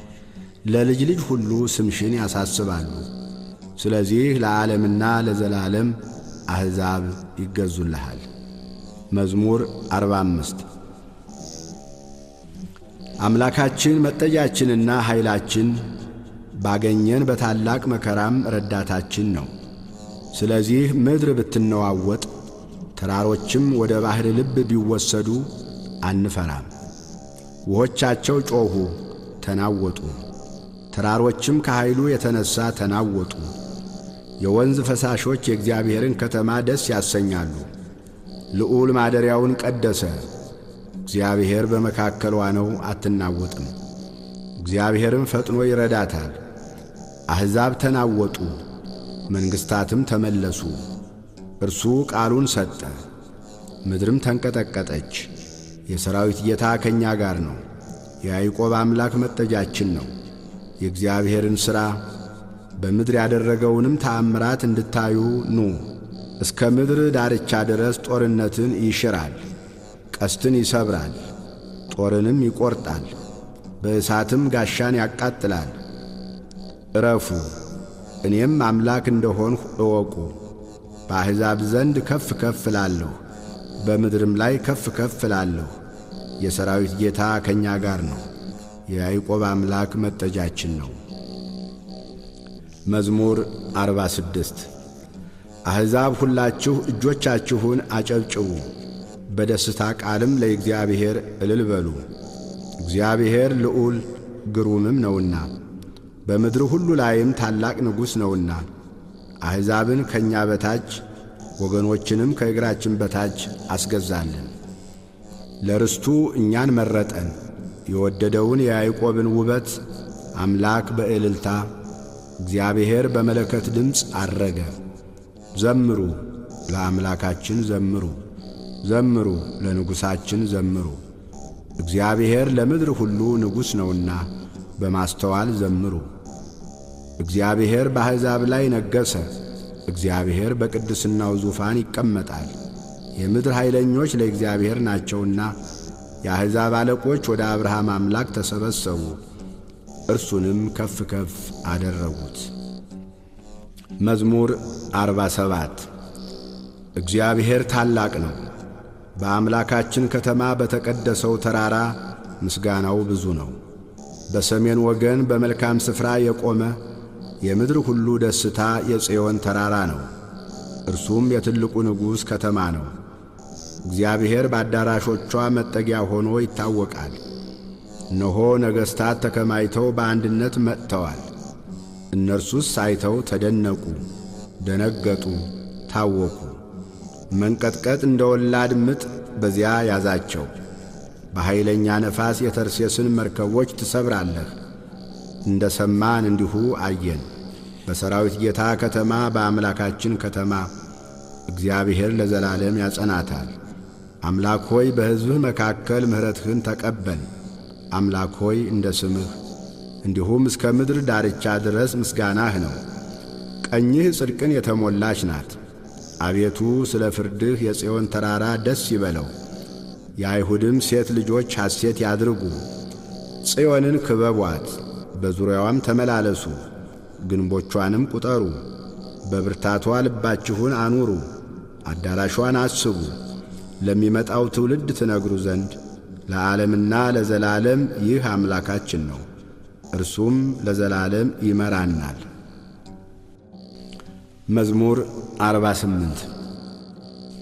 ለልጅ ልጅ ሁሉ ስምሽን ያሳስባሉ። ስለዚህ ለዓለምና ለዘላለም አሕዛብ ይገዙልሃል። መዝሙር 45 አምላካችን መጠጊያችንና ኃይላችን፣ ባገኘን በታላቅ መከራም ረዳታችን ነው። ስለዚህ ምድር ብትነዋወጥ ተራሮችም ወደ ባሕር ልብ ቢወሰዱ አንፈራም። ውኆቻቸው ጮኹ ተናወጡ፣ ተራሮችም ከኃይሉ የተነሣ ተናወጡ። የወንዝ ፈሳሾች የእግዚአብሔርን ከተማ ደስ ያሰኛሉ። ልዑል ማደሪያውን ቀደሰ። እግዚአብሔር በመካከሏ ነው፣ አትናወጥም። እግዚአብሔርም ፈጥኖ ይረዳታል። አሕዛብ ተናወጡ፣ መንግሥታትም ተመለሱ። እርሱ ቃሉን ሰጠ፣ ምድርም ተንቀጠቀጠች። የሰራዊት ጌታ ከእኛ ጋር ነው፣ የያዕቆብ አምላክ መጠጊያችን ነው። የእግዚአብሔርን ሥራ በምድር ያደረገውንም ተአምራት እንድታዩ ኑ። እስከ ምድር ዳርቻ ድረስ ጦርነትን ይሽራል፣ ቀስትን ይሰብራል፣ ጦርንም ይቈርጣል፣ በእሳትም ጋሻን ያቃጥላል። ዕረፉ፣ እኔም አምላክ እንደሆንሁ እወቁ። በአሕዛብ ዘንድ ከፍ ከፍ እላለሁ፣ በምድርም ላይ ከፍ ከፍ እላለሁ። የሰራዊት ጌታ ከእኛ ጋር ነው፣ የያዕቆብ አምላክ መጠጊያችን ነው። መዝሙር 46 አሕዛብ ሁላችሁ እጆቻችሁን አጨብጭቡ፣ በደስታ ቃልም ለእግዚአብሔር እልል በሉ። እግዚአብሔር ልዑል ግሩምም ነውና በምድር ሁሉ ላይም ታላቅ ንጉሥ ነውና። አሕዛብን ከእኛ በታች ወገኖችንም ከእግራችን በታች አስገዛልን። ለርስቱ እኛን መረጠን፣ የወደደውን የያዕቆብን ውበት አምላክ በእልልታ እግዚአብሔር በመለከት ድምፅ አረገ። ዘምሩ፣ ለአምላካችን ዘምሩ፣ ዘምሩ፣ ለንጉሣችን ዘምሩ። እግዚአብሔር ለምድር ሁሉ ንጉሥ ነውና በማስተዋል ዘምሩ። እግዚአብሔር በአሕዛብ ላይ ነገሠ፣ እግዚአብሔር በቅድስናው ዙፋን ይቀመጣል። የምድር ኃይለኞች ለእግዚአብሔር ናቸውና የአሕዛብ አለቆች ወደ አብርሃም አምላክ ተሰበሰቡ፣ እርሱንም ከፍ ከፍ አደረጉት። መዝሙር 47 እግዚአብሔር ታላቅ ነው፣ በአምላካችን ከተማ በተቀደሰው ተራራ ምስጋናው ብዙ ነው። በሰሜን ወገን በመልካም ስፍራ የቆመ የምድር ሁሉ ደስታ የጽዮን ተራራ ነው። እርሱም የትልቁ ንጉሥ ከተማ ነው። እግዚአብሔር በአዳራሾቿ መጠጊያ ሆኖ ይታወቃል። እነሆ ነገሥታት ተከማይተው በአንድነት መጥተዋል። እነርሱስ አይተው ተደነቁ፣ ደነገጡ፣ ታወኩ። መንቀጥቀጥ እንደ ወላድ ምጥ በዚያ ያዛቸው። በኃይለኛ ነፋስ የተርሴስን መርከቦች ትሰብራለህ። እንደ ሰማን እንዲሁ አየን። በሰራዊት ጌታ ከተማ በአምላካችን ከተማ እግዚአብሔር ለዘላለም ያጸናታል። አምላክ ሆይ በሕዝብህ መካከል ምሕረትህን ተቀበል። አምላክ ሆይ እንደ ስምህ እንዲሁም እስከ ምድር ዳርቻ ድረስ ምስጋናህ ነው። ቀኝህ ጽድቅን የተሞላች ናት። አቤቱ ስለ ፍርድህ የጽዮን ተራራ ደስ ይበለው፣ የአይሁድም ሴት ልጆች ሐሴት ያድርጉ። ጽዮንን ክበቧት፣ በዙሪያዋም ተመላለሱ፣ ግንቦቿንም ቁጠሩ። በብርታቷ ልባችሁን አኑሩ፣ አዳራሿን አስቡ። ለሚመጣው ትውልድ ትነግሩ ዘንድ ለዓለምና ለዘላለም ይህ አምላካችን ነው፣ እርሱም ለዘላለም ይመራናል። መዝሙር 48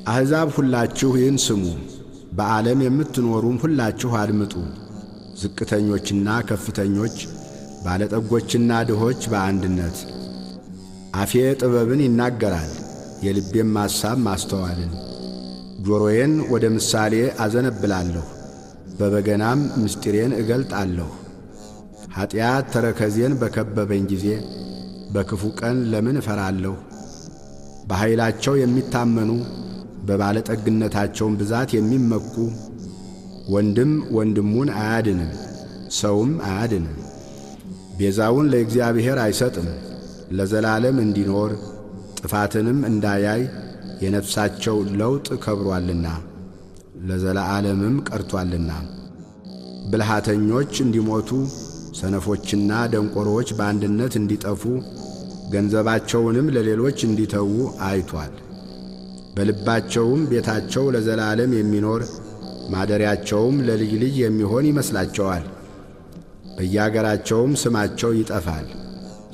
አሕዛብ ሁላችሁ ይህን ስሙ፣ በዓለም የምትኖሩም ሁላችሁ አድምጡ። ዝቅተኞችና ከፍተኞች፣ ባለጠጎችና ድሆች በአንድነት። አፌ ጥበብን ይናገራል፣ የልቤም ሐሳብ ማስተዋልን። ጆሮዬን ወደ ምሳሌ አዘነብላለሁ፣ በበገናም ምስጢሬን እገልጣለሁ። ኀጢአት ተረከዜን በከበበኝ ጊዜ በክፉ ቀን ለምን እፈራለሁ? በኃይላቸው የሚታመኑ በባለጠግነታቸውም ብዛት የሚመኩ ወንድም ወንድሙን አያድንም፣ ሰውም አያድንም። ቤዛውን ለእግዚአብሔር አይሰጥም፣ ለዘላለም እንዲኖር ጥፋትንም እንዳያይ የነፍሳቸው ለውጥ ከብሮአልና ለዘላለምም ቀርቶአልና። ብልሃተኞች እንዲሞቱ ሰነፎችና ደንቆሮዎች በአንድነት እንዲጠፉ ገንዘባቸውንም ለሌሎች እንዲተዉ አይቷል። በልባቸውም ቤታቸው ለዘላለም የሚኖር ማደሪያቸውም ለልጅ ልጅ የሚሆን ይመስላቸዋል። በየአገራቸውም ስማቸው ይጠፋል።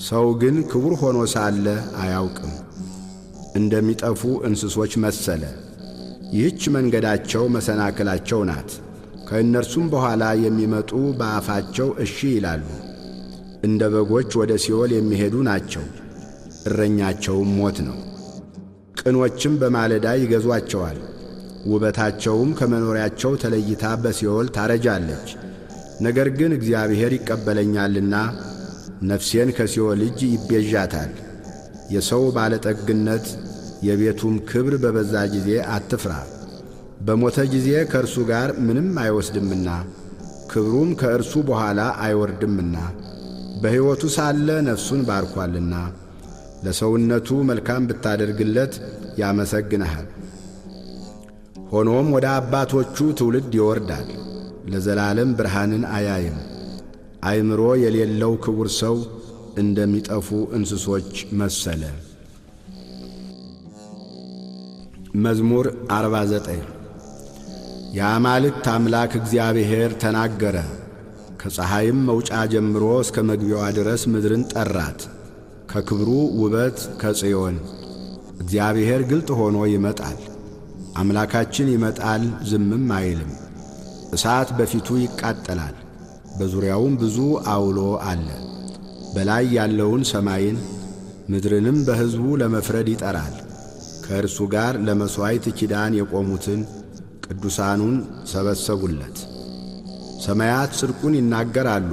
ሰው ግን ክቡር ሆኖ ሳለ አያውቅም፣ እንደሚጠፉ እንስሶች መሰለ። ይህች መንገዳቸው መሰናክላቸው ናት። ከእነርሱም በኋላ የሚመጡ በአፋቸው እሺ ይላሉ። እንደ በጎች ወደ ሲኦል የሚሄዱ ናቸው፣ እረኛቸውም ሞት ነው። ቅኖችም በማለዳ ይገዟቸዋል፣ ውበታቸውም ከመኖሪያቸው ተለይታ በሲኦል ታረጃለች። ነገር ግን እግዚአብሔር ይቀበለኛልና ነፍሴን ከሲኦል እጅ ይቤዣታል። የሰው ባለጠግነት የቤቱም ክብር በበዛ ጊዜ አትፍራ። በሞተ ጊዜ ከእርሱ ጋር ምንም አይወስድምና ክብሩም ከእርሱ በኋላ አይወርድምና በሕይወቱ ሳለ ነፍሱን ባርኳልና ለሰውነቱ መልካም ብታደርግለት ያመሰግንሃል። ሆኖም ወደ አባቶቹ ትውልድ ይወርዳል፣ ለዘላለም ብርሃንን አያይም። አእምሮ የሌለው ክቡር ሰው እንደሚጠፉ እንስሶች መሰለ። መዝሙር 49 የአማልክት አምላክ እግዚአብሔር ተናገረ። ከፀሐይም መውጫ ጀምሮ እስከ መግቢያዋ ድረስ ምድርን ጠራት። ከክብሩ ውበት ከጽዮን እግዚአብሔር ግልጥ ሆኖ ይመጣል። አምላካችን ይመጣል፣ ዝምም አይልም። እሳት በፊቱ ይቃጠላል፣ በዙሪያውም ብዙ አውሎ አለ። በላይ ያለውን ሰማይን ምድርንም በሕዝቡ ለመፍረድ ይጠራል። ከእርሱ ጋር ለመሥዋዕት ኪዳን የቆሙትን ቅዱሳኑን ሰበሰቡለት። ሰማያት ጽድቁን ይናገራሉ፣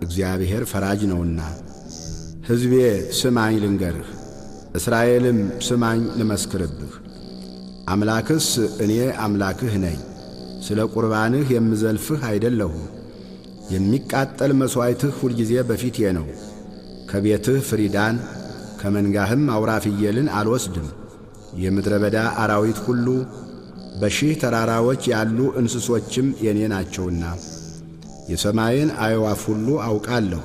እግዚአብሔር ፈራጅ ነውና። ሕዝቤ ስማኝ ልንገርህ፣ እስራኤልም ስማኝ ልመስክርብህ። አምላክስ እኔ አምላክህ ነኝ፣ ስለ ቁርባንህ የምዘልፍህ አይደለሁም። የሚቃጠል መሥዋዕትህ ሁልጊዜ በፊቴ ነው። ከቤትህ ፍሪዳን ከመንጋህም አውራ ፍየልን አልወስድም። የምድረ በዳ አራዊት ሁሉ በሺህ ተራራዎች ያሉ እንስሶችም የኔ ናቸውና የሰማይን አዕዋፍ ሁሉ አውቃለሁ።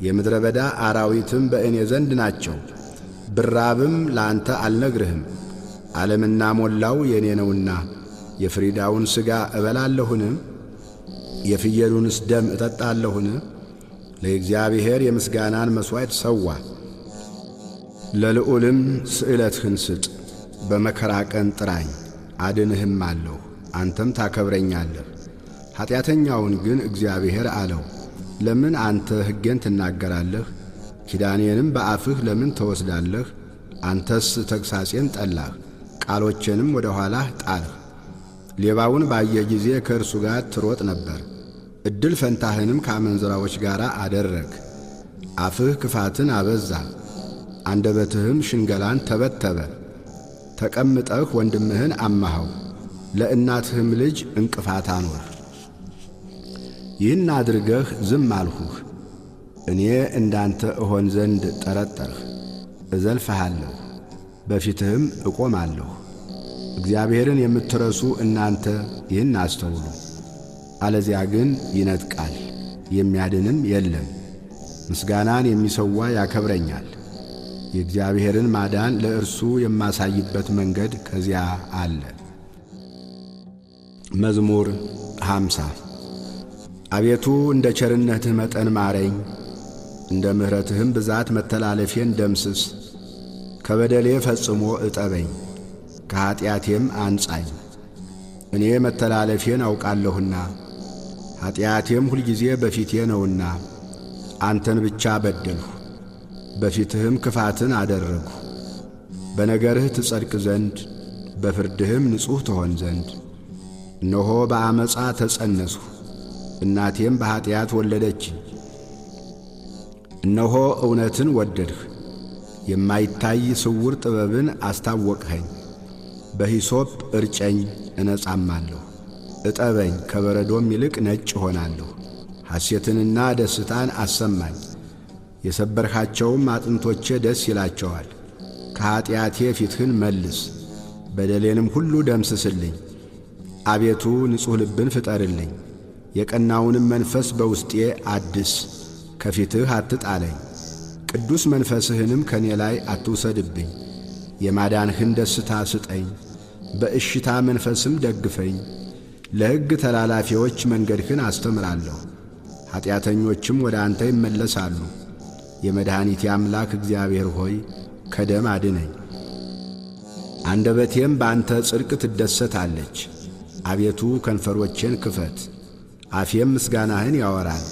የምድረ በዳ አራዊትም በእኔ ዘንድ ናቸው። ብራብም ለአንተ አልነግርህም፣ ዓለምና ሞላው የኔ ነውና። የፍሪዳውን ሥጋ እበላለሁን? የፍየሉንስ ደም እጠጣለሁን? ለእግዚአብሔር የምስጋናን መሥዋዕት ሰዋ፣ ለልዑልም ስእለትህን ስጥ። በመከራ ቀን ጥራኝ አድንህም አለሁ፣ አንተም ታከብረኛለህ። ኀጢአተኛውን ግን እግዚአብሔር አለው፣ ለምን አንተ ሕጌን ትናገራለህ? ኪዳኔንም በአፍህ ለምን ተወስዳለህ? አንተስ ተግሣጼን ጠላህ፣ ቃሎቼንም ወደ ኋላህ ጣልህ። ሌባውን ባየህ ጊዜ ከእርሱ ጋር ትሮጥ ነበር፣ ዕድል ፈንታህንም ከአመንዝራዎች ጋር አደረግ። አፍህ ክፋትን አበዛ፣ አንደበትህም ሽንገላን ተበተበ። ተቀምጠህ ወንድምህን አማኸው፣ ለእናትህም ልጅ እንቅፋት አኖር። ይህን አድርገህ ዝም አልሁህ። እኔ እንዳንተ እሆን ዘንድ ጠረጠርህ። እዘልፍሃለሁ፣ በፊትህም እቆማለሁ። እግዚአብሔርን የምትረሱ እናንተ ይህን አስተውሉ። አለዚያ ግን ይነጥቃል፣ የሚያድንም የለም። ምስጋናን የሚሰዋ ያከብረኛል። የእግዚአብሔርን ማዳን ለእርሱ የማሳይበት መንገድ ከዚያ አለ። መዝሙር 50 አቤቱ እንደ ቸርነትህ መጠን ማረኝ፣ እንደ ምሕረትህም ብዛት መተላለፌን ደምስስ። ከበደሌ ፈጽሞ እጠበኝ፣ ከኀጢአቴም አንጻኝ። እኔ መተላለፌን አውቃለሁና ኀጢአቴም ሁልጊዜ በፊቴ ነውና። አንተን ብቻ በደልሁ፣ በፊትህም ክፋትን አደረግሁ። በነገርህ ትጸድቅ ዘንድ በፍርድህም ንጹሕ ትሆን ዘንድ። እነሆ በአመፃ ተጸነስሁ፣ እናቴም በኀጢአት ወለደችኝ። እነሆ እውነትን ወደድህ፣ የማይታይ ስውር ጥበብን አስታወቅኸኝ። በሂሶጵ እርጨኝ እነጻማለሁ፣ እጠበኝ ከበረዶም ይልቅ ነጭ ሆናለሁ። ሐሴትንና ደስታን አሰማኝ፣ የሰበርኻቸውም አጥንቶቼ ደስ ይላቸዋል። ከኀጢአቴ ፊትህን መልስ፣ በደሌንም ሁሉ ደምስስልኝ። አቤቱ ንጹሕ ልብን ፍጠርልኝ፣ የቀናውንም መንፈስ በውስጤ አድስ። ከፊትህ አትጣለኝ፣ ቅዱስ መንፈስህንም ከኔ ላይ አትውሰድብኝ። የማዳንህን ደስታ ስጠኝ፣ በእሽታ መንፈስም ደግፈኝ። ለሕግ ተላላፊዎች መንገድህን አስተምራለሁ፣ ኀጢአተኞችም ወደ አንተ ይመለሳሉ። የመድኃኒቴ አምላክ እግዚአብሔር ሆይ ከደም አድነኝ። አንደበቴም በአንተ ጽድቅ ትደሰታለች። አቤቱ ከንፈሮቼን ክፈት፣ አፌም ምስጋናህን ያወራል።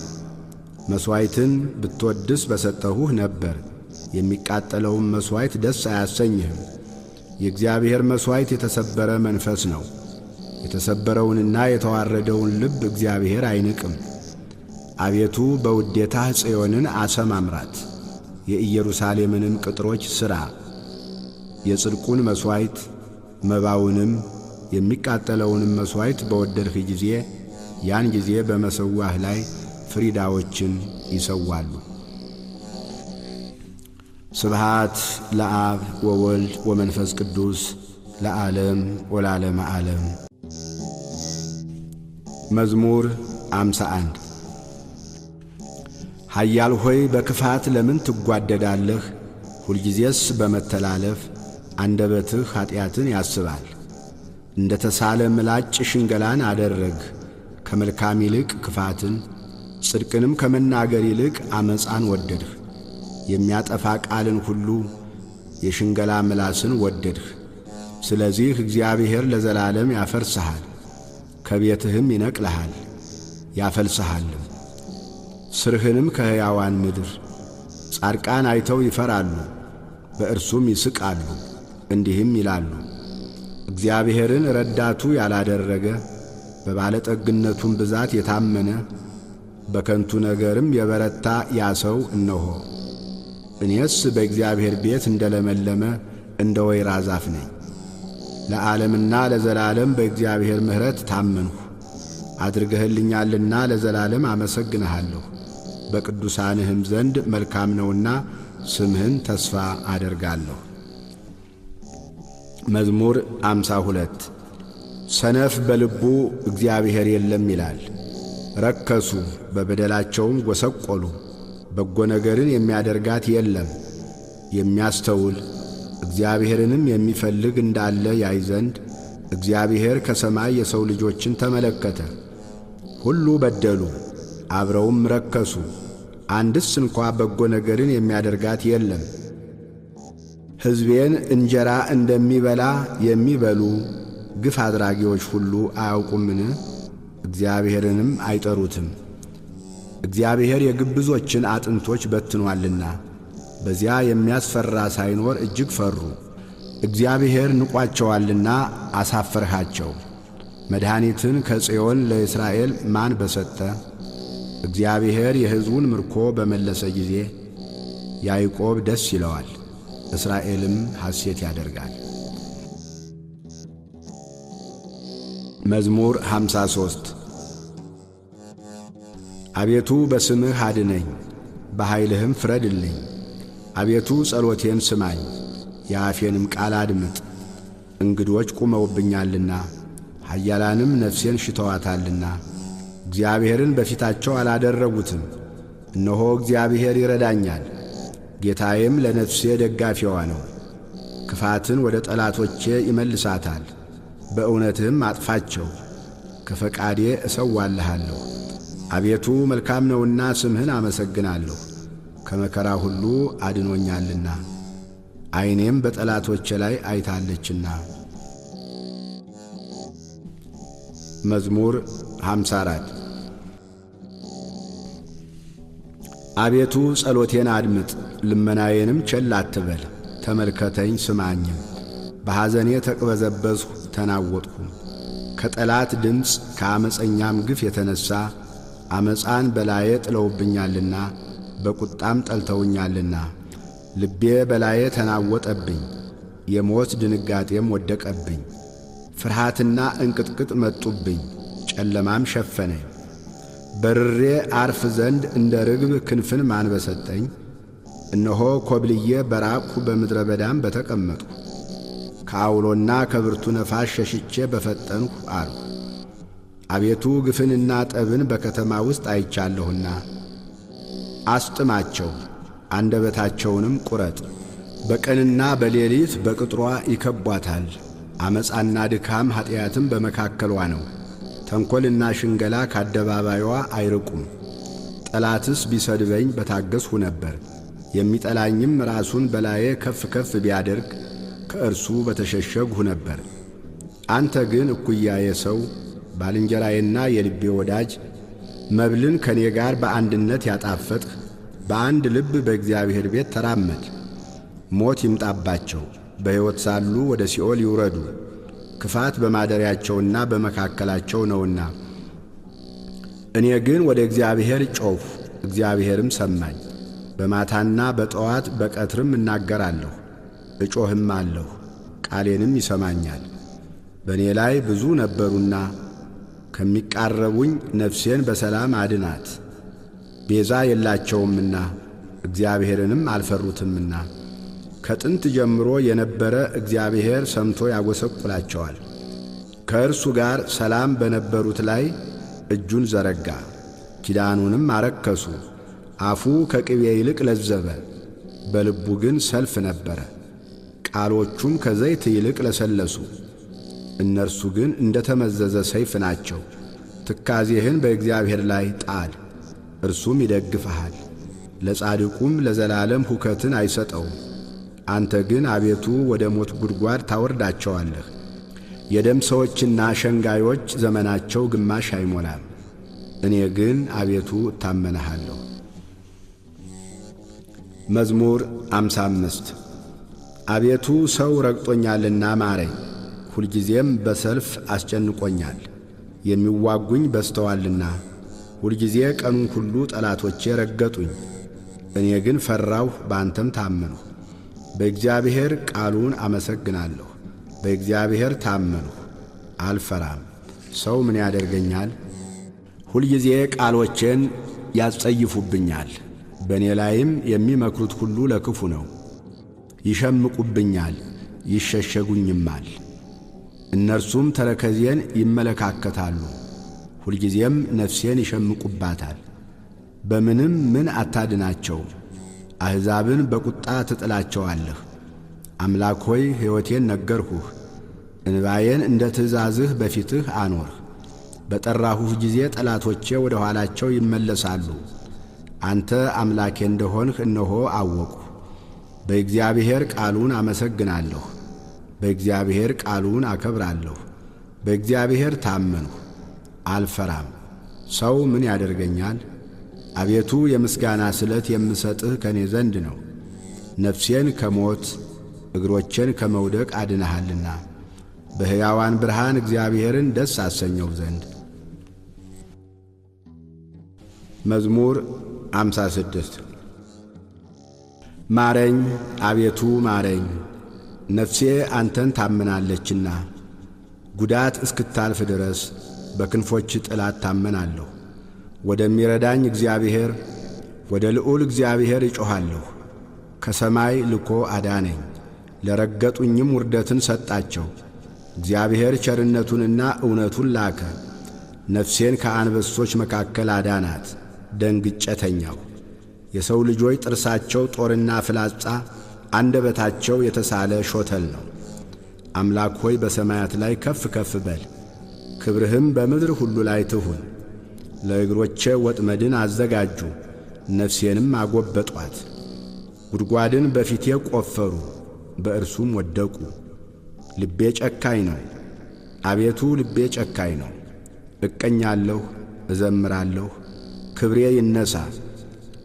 መሥዋዕትን ብትወድስ በሰጠሁህ ነበር፣ የሚቃጠለውም መሥዋዕት ደስ አያሰኝህም። የእግዚአብሔር መሥዋዕት የተሰበረ መንፈስ ነው፣ የተሰበረውንና የተዋረደውን ልብ እግዚአብሔር አይንቅም። አቤቱ በውዴታህ ጽዮንን አሰማምራት፣ የኢየሩሳሌምንም ቅጥሮች ሥራ። የጽድቁን መሥዋዕት መባውንም የሚቃጠለውንም መሥዋዕት በወደድህ ጊዜ ያን ጊዜ በመሠዊያህ ላይ ፍሪዳዎችን ይሰዋሉ። ስብሃት ለአብ ወወልድ ወመንፈስ ቅዱስ ለዓለም ወለዓለመ ዓለም። መዝሙር 51 ኃያል ሆይ በክፋት ለምን ትጓደዳለህ? ሁልጊዜስ በመተላለፍ አንደበትህ ኀጢአትን ያስባል። እንደ ተሳለ ምላጭ ሽንገላን አደረግህ። ከመልካም ይልቅ ክፋትን፣ ጽድቅንም ከመናገር ይልቅ አመፃን ወደድህ። የሚያጠፋ ቃልን ሁሉ የሽንገላ ምላስን ወደድህ። ስለዚህ እግዚአብሔር ለዘላለም ያፈርስሃል፣ ከቤትህም ይነቅልሃል ያፈልስሃልም። ስርህንም ከሕያዋን ምድር ጻድቃን አይተው ይፈራሉ፣ በእርሱም ይስቃሉ፣ እንዲህም ይላሉ፣ እግዚአብሔርን ረዳቱ ያላደረገ በባለጠግነቱም ብዛት የታመነ በከንቱ ነገርም የበረታ ያ ሰው እነሆ። እኔስ በእግዚአብሔር ቤት እንደ ለመለመ እንደ ወይራ ዛፍ ነኝ። ለዓለምና ለዘላለም በእግዚአብሔር ምሕረት ታመንሁ። አድርገህልኛልና ለዘላለም አመሰግንሃለሁ። በቅዱሳንህም ዘንድ መልካም ነውና ስምህን ተስፋ አደርጋለሁ። መዝሙር 52 ሰነፍ በልቡ እግዚአብሔር የለም ይላል። ረከሱ፣ በበደላቸውም ጐሰቈሉ። በጎ ነገርን የሚያደርጋት የለም። የሚያስተውል እግዚአብሔርንም የሚፈልግ እንዳለ ያይ ዘንድ እግዚአብሔር ከሰማይ የሰው ልጆችን ተመለከተ። ሁሉ በደሉ፣ አብረውም ረከሱ፣ አንድስ እንኳ በጎ ነገርን የሚያደርጋት የለም። ሕዝቤን እንጀራ እንደሚበላ የሚበሉ ግፍ አድራጊዎች ሁሉ አያውቁምን? እግዚአብሔርንም አይጠሩትም። እግዚአብሔር የግብዞችን አጥንቶች በትኗልና በዚያ የሚያስፈራ ሳይኖር እጅግ ፈሩ። እግዚአብሔር ንቋቸዋልና አሳፈርሃቸው። መድኃኒትን ከጽዮን ለእስራኤል ማን በሰጠ? እግዚአብሔር የሕዝቡን ምርኮ በመለሰ ጊዜ ያዕቆብ ደስ ይለዋል፣ እስራኤልም ሐሴት ያደርጋል። መዝሙር 53 አቤቱ በስምህ አድነኝ፣ በኃይልህም ፍረድልኝ። አቤቱ ጸሎቴን ስማኝ፣ የአፌንም ቃል አድምጥ። እንግዶች ቁመውብኛልና ኃያላንም ነፍሴን ሽተዋታልና እግዚአብሔርን በፊታቸው አላደረጉትም። እነሆ እግዚአብሔር ይረዳኛል፣ ጌታዬም ለነፍሴ ደጋፊዋ ነው። ክፋትን ወደ ጠላቶቼ ይመልሳታል፣ በእውነትህም አጥፋቸው። ከፈቃዴ እሰዋልሃለሁ። አቤቱ መልካም ነውና ስምህን አመሰግናለሁ፣ ከመከራ ሁሉ አድኖኛልና ዓይኔም በጠላቶቼ ላይ አይታለችና። መዝሙር 54 አቤቱ ጸሎቴን አድምጥ፣ ልመናዬንም ቸል አትበል። ተመልከተኝ ስማኝም። በሐዘኔ ተቅበዘበዝሁ ተናወጥሁ። ከጠላት ድምፅ ከአመፀኛም ግፍ የተነሣ አመፃን በላዬ ጥለውብኛልና በቁጣም ጠልተውኛልና። ልቤ በላዬ ተናወጠብኝ፣ የሞት ድንጋጤም ወደቀብኝ። ፍርሃትና እንቅጥቅጥ መጡብኝ፣ ጨለማም ሸፈነኝ። በርሬ አርፍ ዘንድ እንደ ርግብ ክንፍን ማን በሰጠኝ? እነሆ ኮብልዬ በራቅሁ በምድረ በዳም በተቀመጥሁ። ከአውሎና ከብርቱ ነፋስ ሸሽቼ በፈጠንሁ አልሁ። አቤቱ ግፍንና ጠብን በከተማ ውስጥ አይቻለሁና አስጥማቸው፣ አንደበታቸውንም ቁረጥ። በቀንና በሌሊት በቅጥሯ ይከቧታል። አመፃና ድካም ኀጢአትም በመካከሏ ነው። ተንኰልና ሽንገላ ከአደባባይዋ አይርቁም። ጠላትስ ቢሰድበኝ በታገስሁ ነበር። የሚጠላኝም ራሱን በላዬ ከፍ ከፍ ቢያደርግ ከእርሱ በተሸሸግሁ ነበር። አንተ ግን እኩያዬ ሰው፣ ባልንጀራዬና የልቤ ወዳጅ፣ መብልን ከኔ ጋር በአንድነት ያጣፈጥህ፣ በአንድ ልብ በእግዚአብሔር ቤት ተራመድ። ሞት ይምጣባቸው፣ በሕይወት ሳሉ ወደ ሲኦል ይውረዱ። ክፋት በማደሪያቸውና በመካከላቸው ነውና። እኔ ግን ወደ እግዚአብሔር ጮኽሁ፣ እግዚአብሔርም ሰማኝ። በማታና በጠዋት በቀትርም እናገራለሁ፣ እጮህም አለሁ፣ ቃሌንም ይሰማኛል። በእኔ ላይ ብዙ ነበሩና ከሚቃረቡኝ ነፍሴን በሰላም አድናት። ቤዛ የላቸውምና እግዚአብሔርንም አልፈሩትምና። ከጥንት ጀምሮ የነበረ እግዚአብሔር ሰምቶ ያጐሰቁላቸዋል። ከእርሱ ጋር ሰላም በነበሩት ላይ እጁን ዘረጋ፣ ኪዳኑንም አረከሱ። አፉ ከቅቤ ይልቅ ለዘበ፣ በልቡ ግን ሰልፍ ነበረ። ቃሎቹም ከዘይት ይልቅ ለሰለሱ፣ እነርሱ ግን እንደ ተመዘዘ ሰይፍ ናቸው። ትካዜህን በእግዚአብሔር ላይ ጣል፣ እርሱም ይደግፍሃል። ለጻድቁም ለዘላለም ሁከትን አይሰጠውም። አንተ ግን አቤቱ ወደ ሞት ጉድጓድ ታወርዳቸዋለህ። የደም ሰዎችና ሸንጋዮች ዘመናቸው ግማሽ አይሞላም። እኔ ግን አቤቱ እታመንሃለሁ። መዝሙር 55 አቤቱ ሰው ረግጦኛልና ማረኝ፣ ሁልጊዜም በሰልፍ አስጨንቆኛል። የሚዋጉኝ በዝተዋልና ሁልጊዜ ቀኑን ሁሉ ጠላቶቼ ረገጡኝ። እኔ ግን ፈራሁ፣ በአንተም ታመንሁ። በእግዚአብሔር ቃሉን አመሰግናለሁ። በእግዚአብሔር ታመንሁ፣ አልፈራም። ሰው ምን ያደርገኛል? ሁልጊዜ ቃሎቼን ያስጸይፉብኛል። በእኔ ላይም የሚመክሩት ሁሉ ለክፉ ነው። ይሸምቁብኛል፣ ይሸሸጉኝማል። እነርሱም ተረከዜን ይመለካከታሉ፣ ሁልጊዜም ነፍሴን ይሸምቁባታል። በምንም ምን አታድናቸው። አሕዛብን በቁጣ ትጥላቸዋለህ። አምላክ ሆይ ሕይወቴን ነገርሁህ፣ እንባዬን እንደ ትእዛዝህ በፊትህ አኖርህ። በጠራሁህ ጊዜ ጠላቶቼ ወደ ኋላቸው ይመለሳሉ። አንተ አምላኬ እንደሆንህ እነሆ አወቅሁ። በእግዚአብሔር ቃሉን አመሰግናለሁ፣ በእግዚአብሔር ቃሉን አከብራለሁ። በእግዚአብሔር ታመንሁ፣ አልፈራም። ሰው ምን ያደርገኛል? አቤቱ የምስጋና ስለት የምሰጥህ ከኔ ዘንድ ነው። ነፍሴን ከሞት እግሮቼን ከመውደቅ አድነሃልና በሕያዋን ብርሃን እግዚአብሔርን ደስ አሰኘው ዘንድ። መዝሙር 56 ማረኝ አቤቱ ማረኝ፣ ነፍሴ አንተን ታምናለችና። ጉዳት እስክታልፍ ድረስ በክንፎች ጥላ እታመናለሁ። ወደሚረዳኝ እግዚአብሔር ወደ ልዑል እግዚአብሔር እጮኻለሁ። ከሰማይ ልኮ አዳነኝ፣ ለረገጡኝም ውርደትን ሰጣቸው። እግዚአብሔር ቸርነቱንና እውነቱን ላከ፣ ነፍሴን ከአንበሶች መካከል አዳናት። ደንግጬ ተኛሁ። የሰው ልጆች ጥርሳቸው ጦርና ፍላጻ፣ አንደበታቸው የተሳለ ሾተል ነው። አምላክ ሆይ በሰማያት ላይ ከፍ ከፍ በል፣ ክብርህም በምድር ሁሉ ላይ ትሁን። ለእግሮቼ ወጥመድን አዘጋጁ፣ ነፍሴንም አጐበጧት። ጉድጓድን በፊቴ ቈፈሩ፣ በእርሱም ወደቁ። ልቤ ጨካኝ ነው፣ አቤቱ ልቤ ጨካኝ ነው። እቀኛለሁ፣ እዘምራለሁ፣ ክብሬ ይነሣ።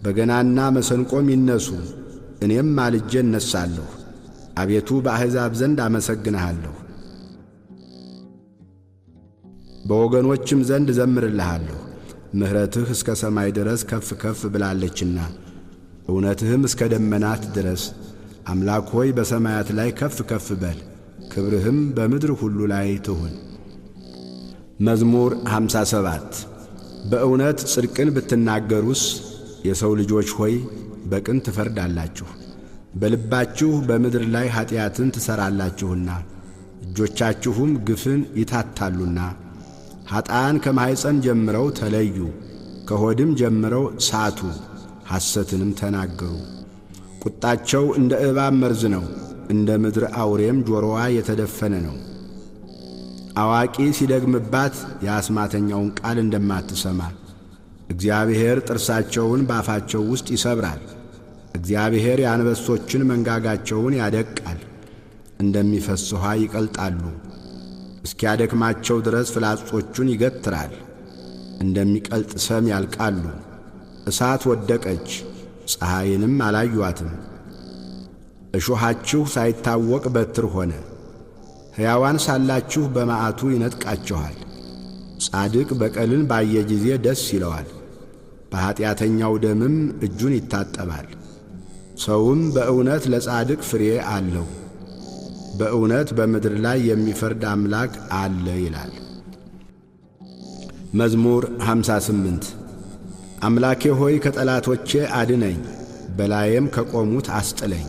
በገናና መሰንቆም ይነሱ፣ እኔም ማልጄ እነሣለሁ። አቤቱ በአሕዛብ ዘንድ አመሰግንሃለሁ፣ በወገኖችም ዘንድ እዘምርልሃለሁ። ምሕረትህ እስከ ሰማይ ድረስ ከፍ ከፍ ብላለችና፣ እውነትህም እስከ ደመናት ድረስ። አምላክ ሆይ በሰማያት ላይ ከፍ ከፍ በል፣ ክብርህም በምድር ሁሉ ላይ ትሁን። መዝሙር 57 በእውነት ጽድቅን ብትናገሩስ የሰው ልጆች ሆይ በቅን ትፈርዳላችሁ። በልባችሁ በምድር ላይ ኀጢአትን ትሠራላችሁና እጆቻችሁም ግፍን ይታታሉና። ኀጣን ከማኅፀን ጀምረው ተለዩ፣ ከሆድም ጀምረው ሳቱ፣ ሐሰትንም ተናገሩ። ቁጣቸው እንደ እባብ መርዝ ነው፣ እንደ ምድር አውሬም ጆሮዋ የተደፈነ ነው። አዋቂ ሲደግምባት የአስማተኛውን ቃል እንደማትሰማ እግዚአብሔር ጥርሳቸውን በአፋቸው ውስጥ ይሰብራል። እግዚአብሔር የአንበሶችን መንጋጋቸውን ያደቃል፣ እንደሚፈስስ ውኃ ይቀልጣሉ። እስኪያደክማቸው ድረስ ፍላጾቹን ይገትራል፣ እንደሚቀልጥ ሰም ያልቃሉ። እሳት ወደቀች፣ ፀሐይንም አላዩአትም። እሾኻችሁ ሳይታወቅ በትር ሆነ። ሕያዋን ሳላችሁ በመዓቱ ይነጥቃችኋል። ጻድቅ በቀልን ባየ ጊዜ ደስ ይለዋል፣ በኀጢአተኛው ደምም እጁን ይታጠባል። ሰውም በእውነት ለጻድቅ ፍሬ አለው፣ በእውነት በምድር ላይ የሚፈርድ አምላክ አለ ይላል። መዝሙር 58 አምላኬ ሆይ ከጠላቶቼ አድነኝ፣ በላዬም ከቆሙት አስጥለኝ።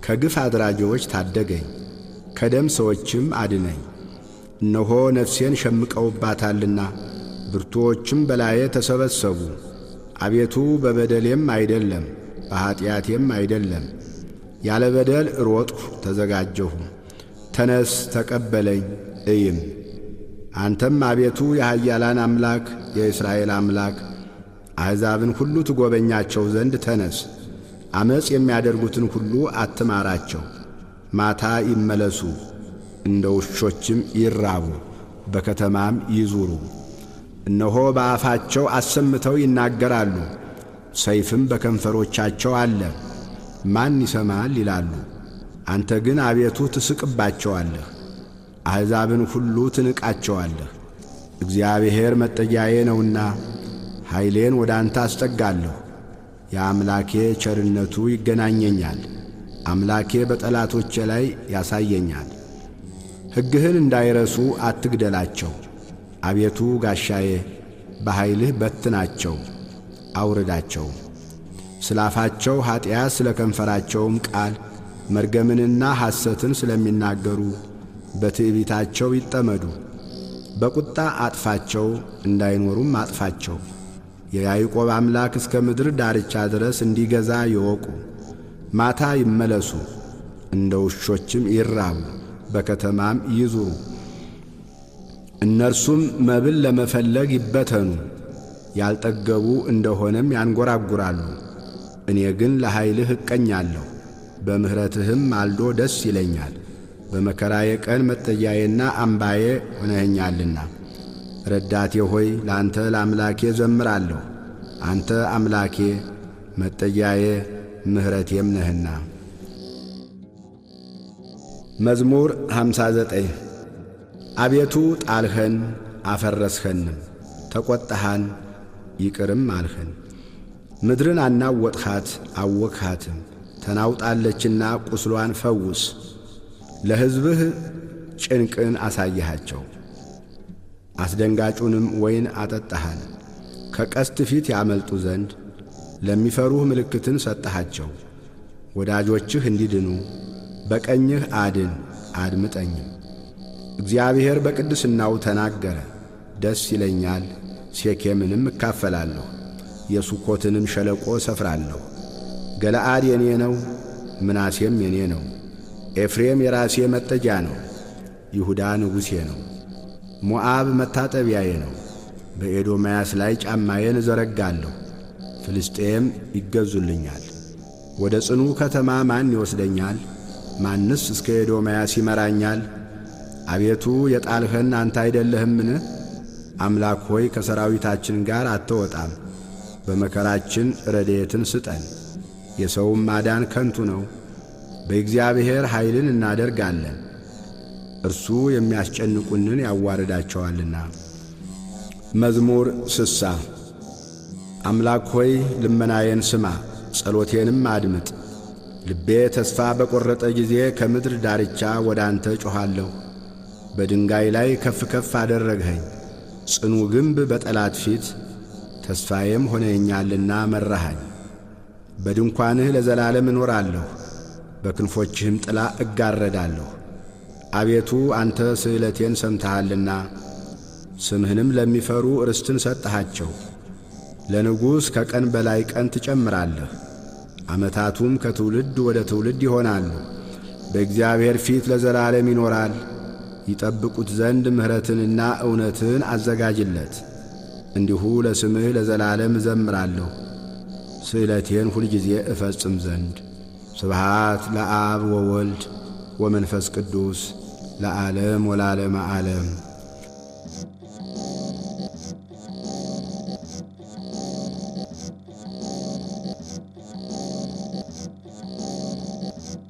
ከግፍ አድራጊዎች ታደገኝ፣ ከደም ሰዎችም አድነኝ። እነሆ ነፍሴን ሸምቀውባታልና ብርቱዎችም በላዬ ተሰበሰቡ። አቤቱ በበደሌም አይደለም በኀጢአቴም አይደለም፣ ያለ በደል ሮጥሁ ተዘጋጀሁ። ተነስ ተቀበለኝ እይም። አንተም አቤቱ የኃያላን አምላክ የእስራኤል አምላክ አሕዛብን ሁሉ ትጐበኛቸው ዘንድ ተነስ። ዓመፅ የሚያደርጉትን ሁሉ አትማራቸው። ማታ ይመለሱ፣ እንደ ውሾችም ይራቡ፣ በከተማም ይዙሩ። እነሆ በአፋቸው አሰምተው ይናገራሉ፣ ሰይፍም በከንፈሮቻቸው አለ። ማን ይሰማል ይላሉ። አንተ ግን አቤቱ ትስቅባቸዋለህ፣ አሕዛብን ሁሉ ትንቃቸዋለህ። እግዚአብሔር መጠጊያዬ ነውና ኃይሌን ወደ አንተ አስጠጋለሁ። የአምላኬ ቸርነቱ ይገናኘኛል፣ አምላኬ በጠላቶቼ ላይ ያሳየኛል። ሕግህን እንዳይረሱ አትግደላቸው። አቤቱ ጋሻዬ በኃይልህ በትናቸው አውርዳቸው። ስለ አፋቸው ኀጢአት ስለ ከንፈራቸውም ቃል መርገምንና ሐሰትን ስለሚናገሩ በትዕቢታቸው ይጠመዱ። በቁጣ አጥፋቸው፣ እንዳይኖሩም አጥፋቸው። የያዕቆብ አምላክ እስከ ምድር ዳርቻ ድረስ እንዲገዛ ይወቁ። ማታ ይመለሱ፣ እንደ ውሾችም ይራቡ፣ በከተማም ይዙሩ። እነርሱም መብል ለመፈለግ ይበተኑ፣ ያልጠገቡ እንደሆነም ያንጐራጕራሉ። እኔ ግን ለኃይልህ እቀኛለሁ፣ በምሕረትህም ማልዶ ደስ ይለኛል። በመከራዬ ቀን መጠጊያዬና አምባዬ ሆነኸኛልና። ረዳቴ ሆይ ለአንተ ለአምላኬ ዘምራለሁ። አንተ አምላኬ መጠጊያዬ ምሕረቴም ነህና። መዝሙር 59 አቤቱ ጣልኸን አፈረስኸንም፣ ተቈጣሃን ይቅርም አልኸን። ምድርን አናወጥኻት አወክሃትም፣ ተናውጣለችና ቁስሏን ፈውስ። ለሕዝብህ ጭንቅን አሳየሃቸው፣ አስደንጋጩንም ወይን አጠጣሃል። ከቀስት ፊት ያመልጡ ዘንድ ለሚፈሩህ ምልክትን ሰጠሃቸው። ወዳጆችህ እንዲድኑ በቀኝህ አድን፣ አድምጠኝም። እግዚአብሔር በቅድስናው ተናገረ፣ ደስ ይለኛል። ሴኬምንም እካፈላለሁ፣ የሱኮትንም ሸለቆ ሰፍራለሁ። ገለዓድ የኔ ነው፣ ምናሴም የኔ ነው። ኤፍሬም የራሴ መጠጊያ ነው፣ ይሁዳ ንጉሴ ነው። ሞዓብ መታጠቢያዬ ነው፣ በኤዶምያስ ላይ ጫማዬን እዘረጋለሁ። ፍልስጤም ይገዙልኛል። ወደ ጽኑ ከተማ ማን ይወስደኛል? ማንስ እስከ ኤዶምያስ ይመራኛል? አቤቱ የጣልኸን አንተ አይደለህምን? አምላክ ሆይ ከሰራዊታችን ጋር አትወጣም። በመከራችን ረድኤትን ስጠን። የሰውም ማዳን ከንቱ ነው። በእግዚአብሔር ኃይልን እናደርጋለን፣ እርሱ የሚያስጨንቁንን ያዋርዳቸዋልና። መዝሙር 60 አምላክ ሆይ ልመናዬን ስማ፣ ጸሎቴንም አድምጥ። ልቤ ተስፋ በቈረጠ ጊዜ ከምድር ዳርቻ ወደ አንተ ጮኻለሁ። በድንጋይ ላይ ከፍ ከፍ አደረግኸኝ፣ ጽኑ ግንብ በጠላት ፊት። ተስፋዬም ሆነኛልና መራሃኝ። በድንኳንህ ለዘላለም እኖራለሁ፣ በክንፎችህም ጥላ እጋረዳለሁ። አቤቱ አንተ ስእለቴን ሰምተሃልና ስምህንም ለሚፈሩ ርስትን ሰጠሃቸው። ለንጉሥ ከቀን በላይ ቀን ትጨምራለህ፣ ዓመታቱም ከትውልድ ወደ ትውልድ ይሆናሉ። በእግዚአብሔር ፊት ለዘላለም ይኖራል። ይጠብቁት ዘንድ ምሕረትንና እውነትን አዘጋጅለት። እንዲሁ ለስምህ ለዘላለም እዘምራለሁ፣ ስእለቴን ሁልጊዜ እፈጽም ዘንድ። ስብሃት ለአብ ወወልድ ወመንፈስ ቅዱስ ለዓለም ወላለመ ዓለም።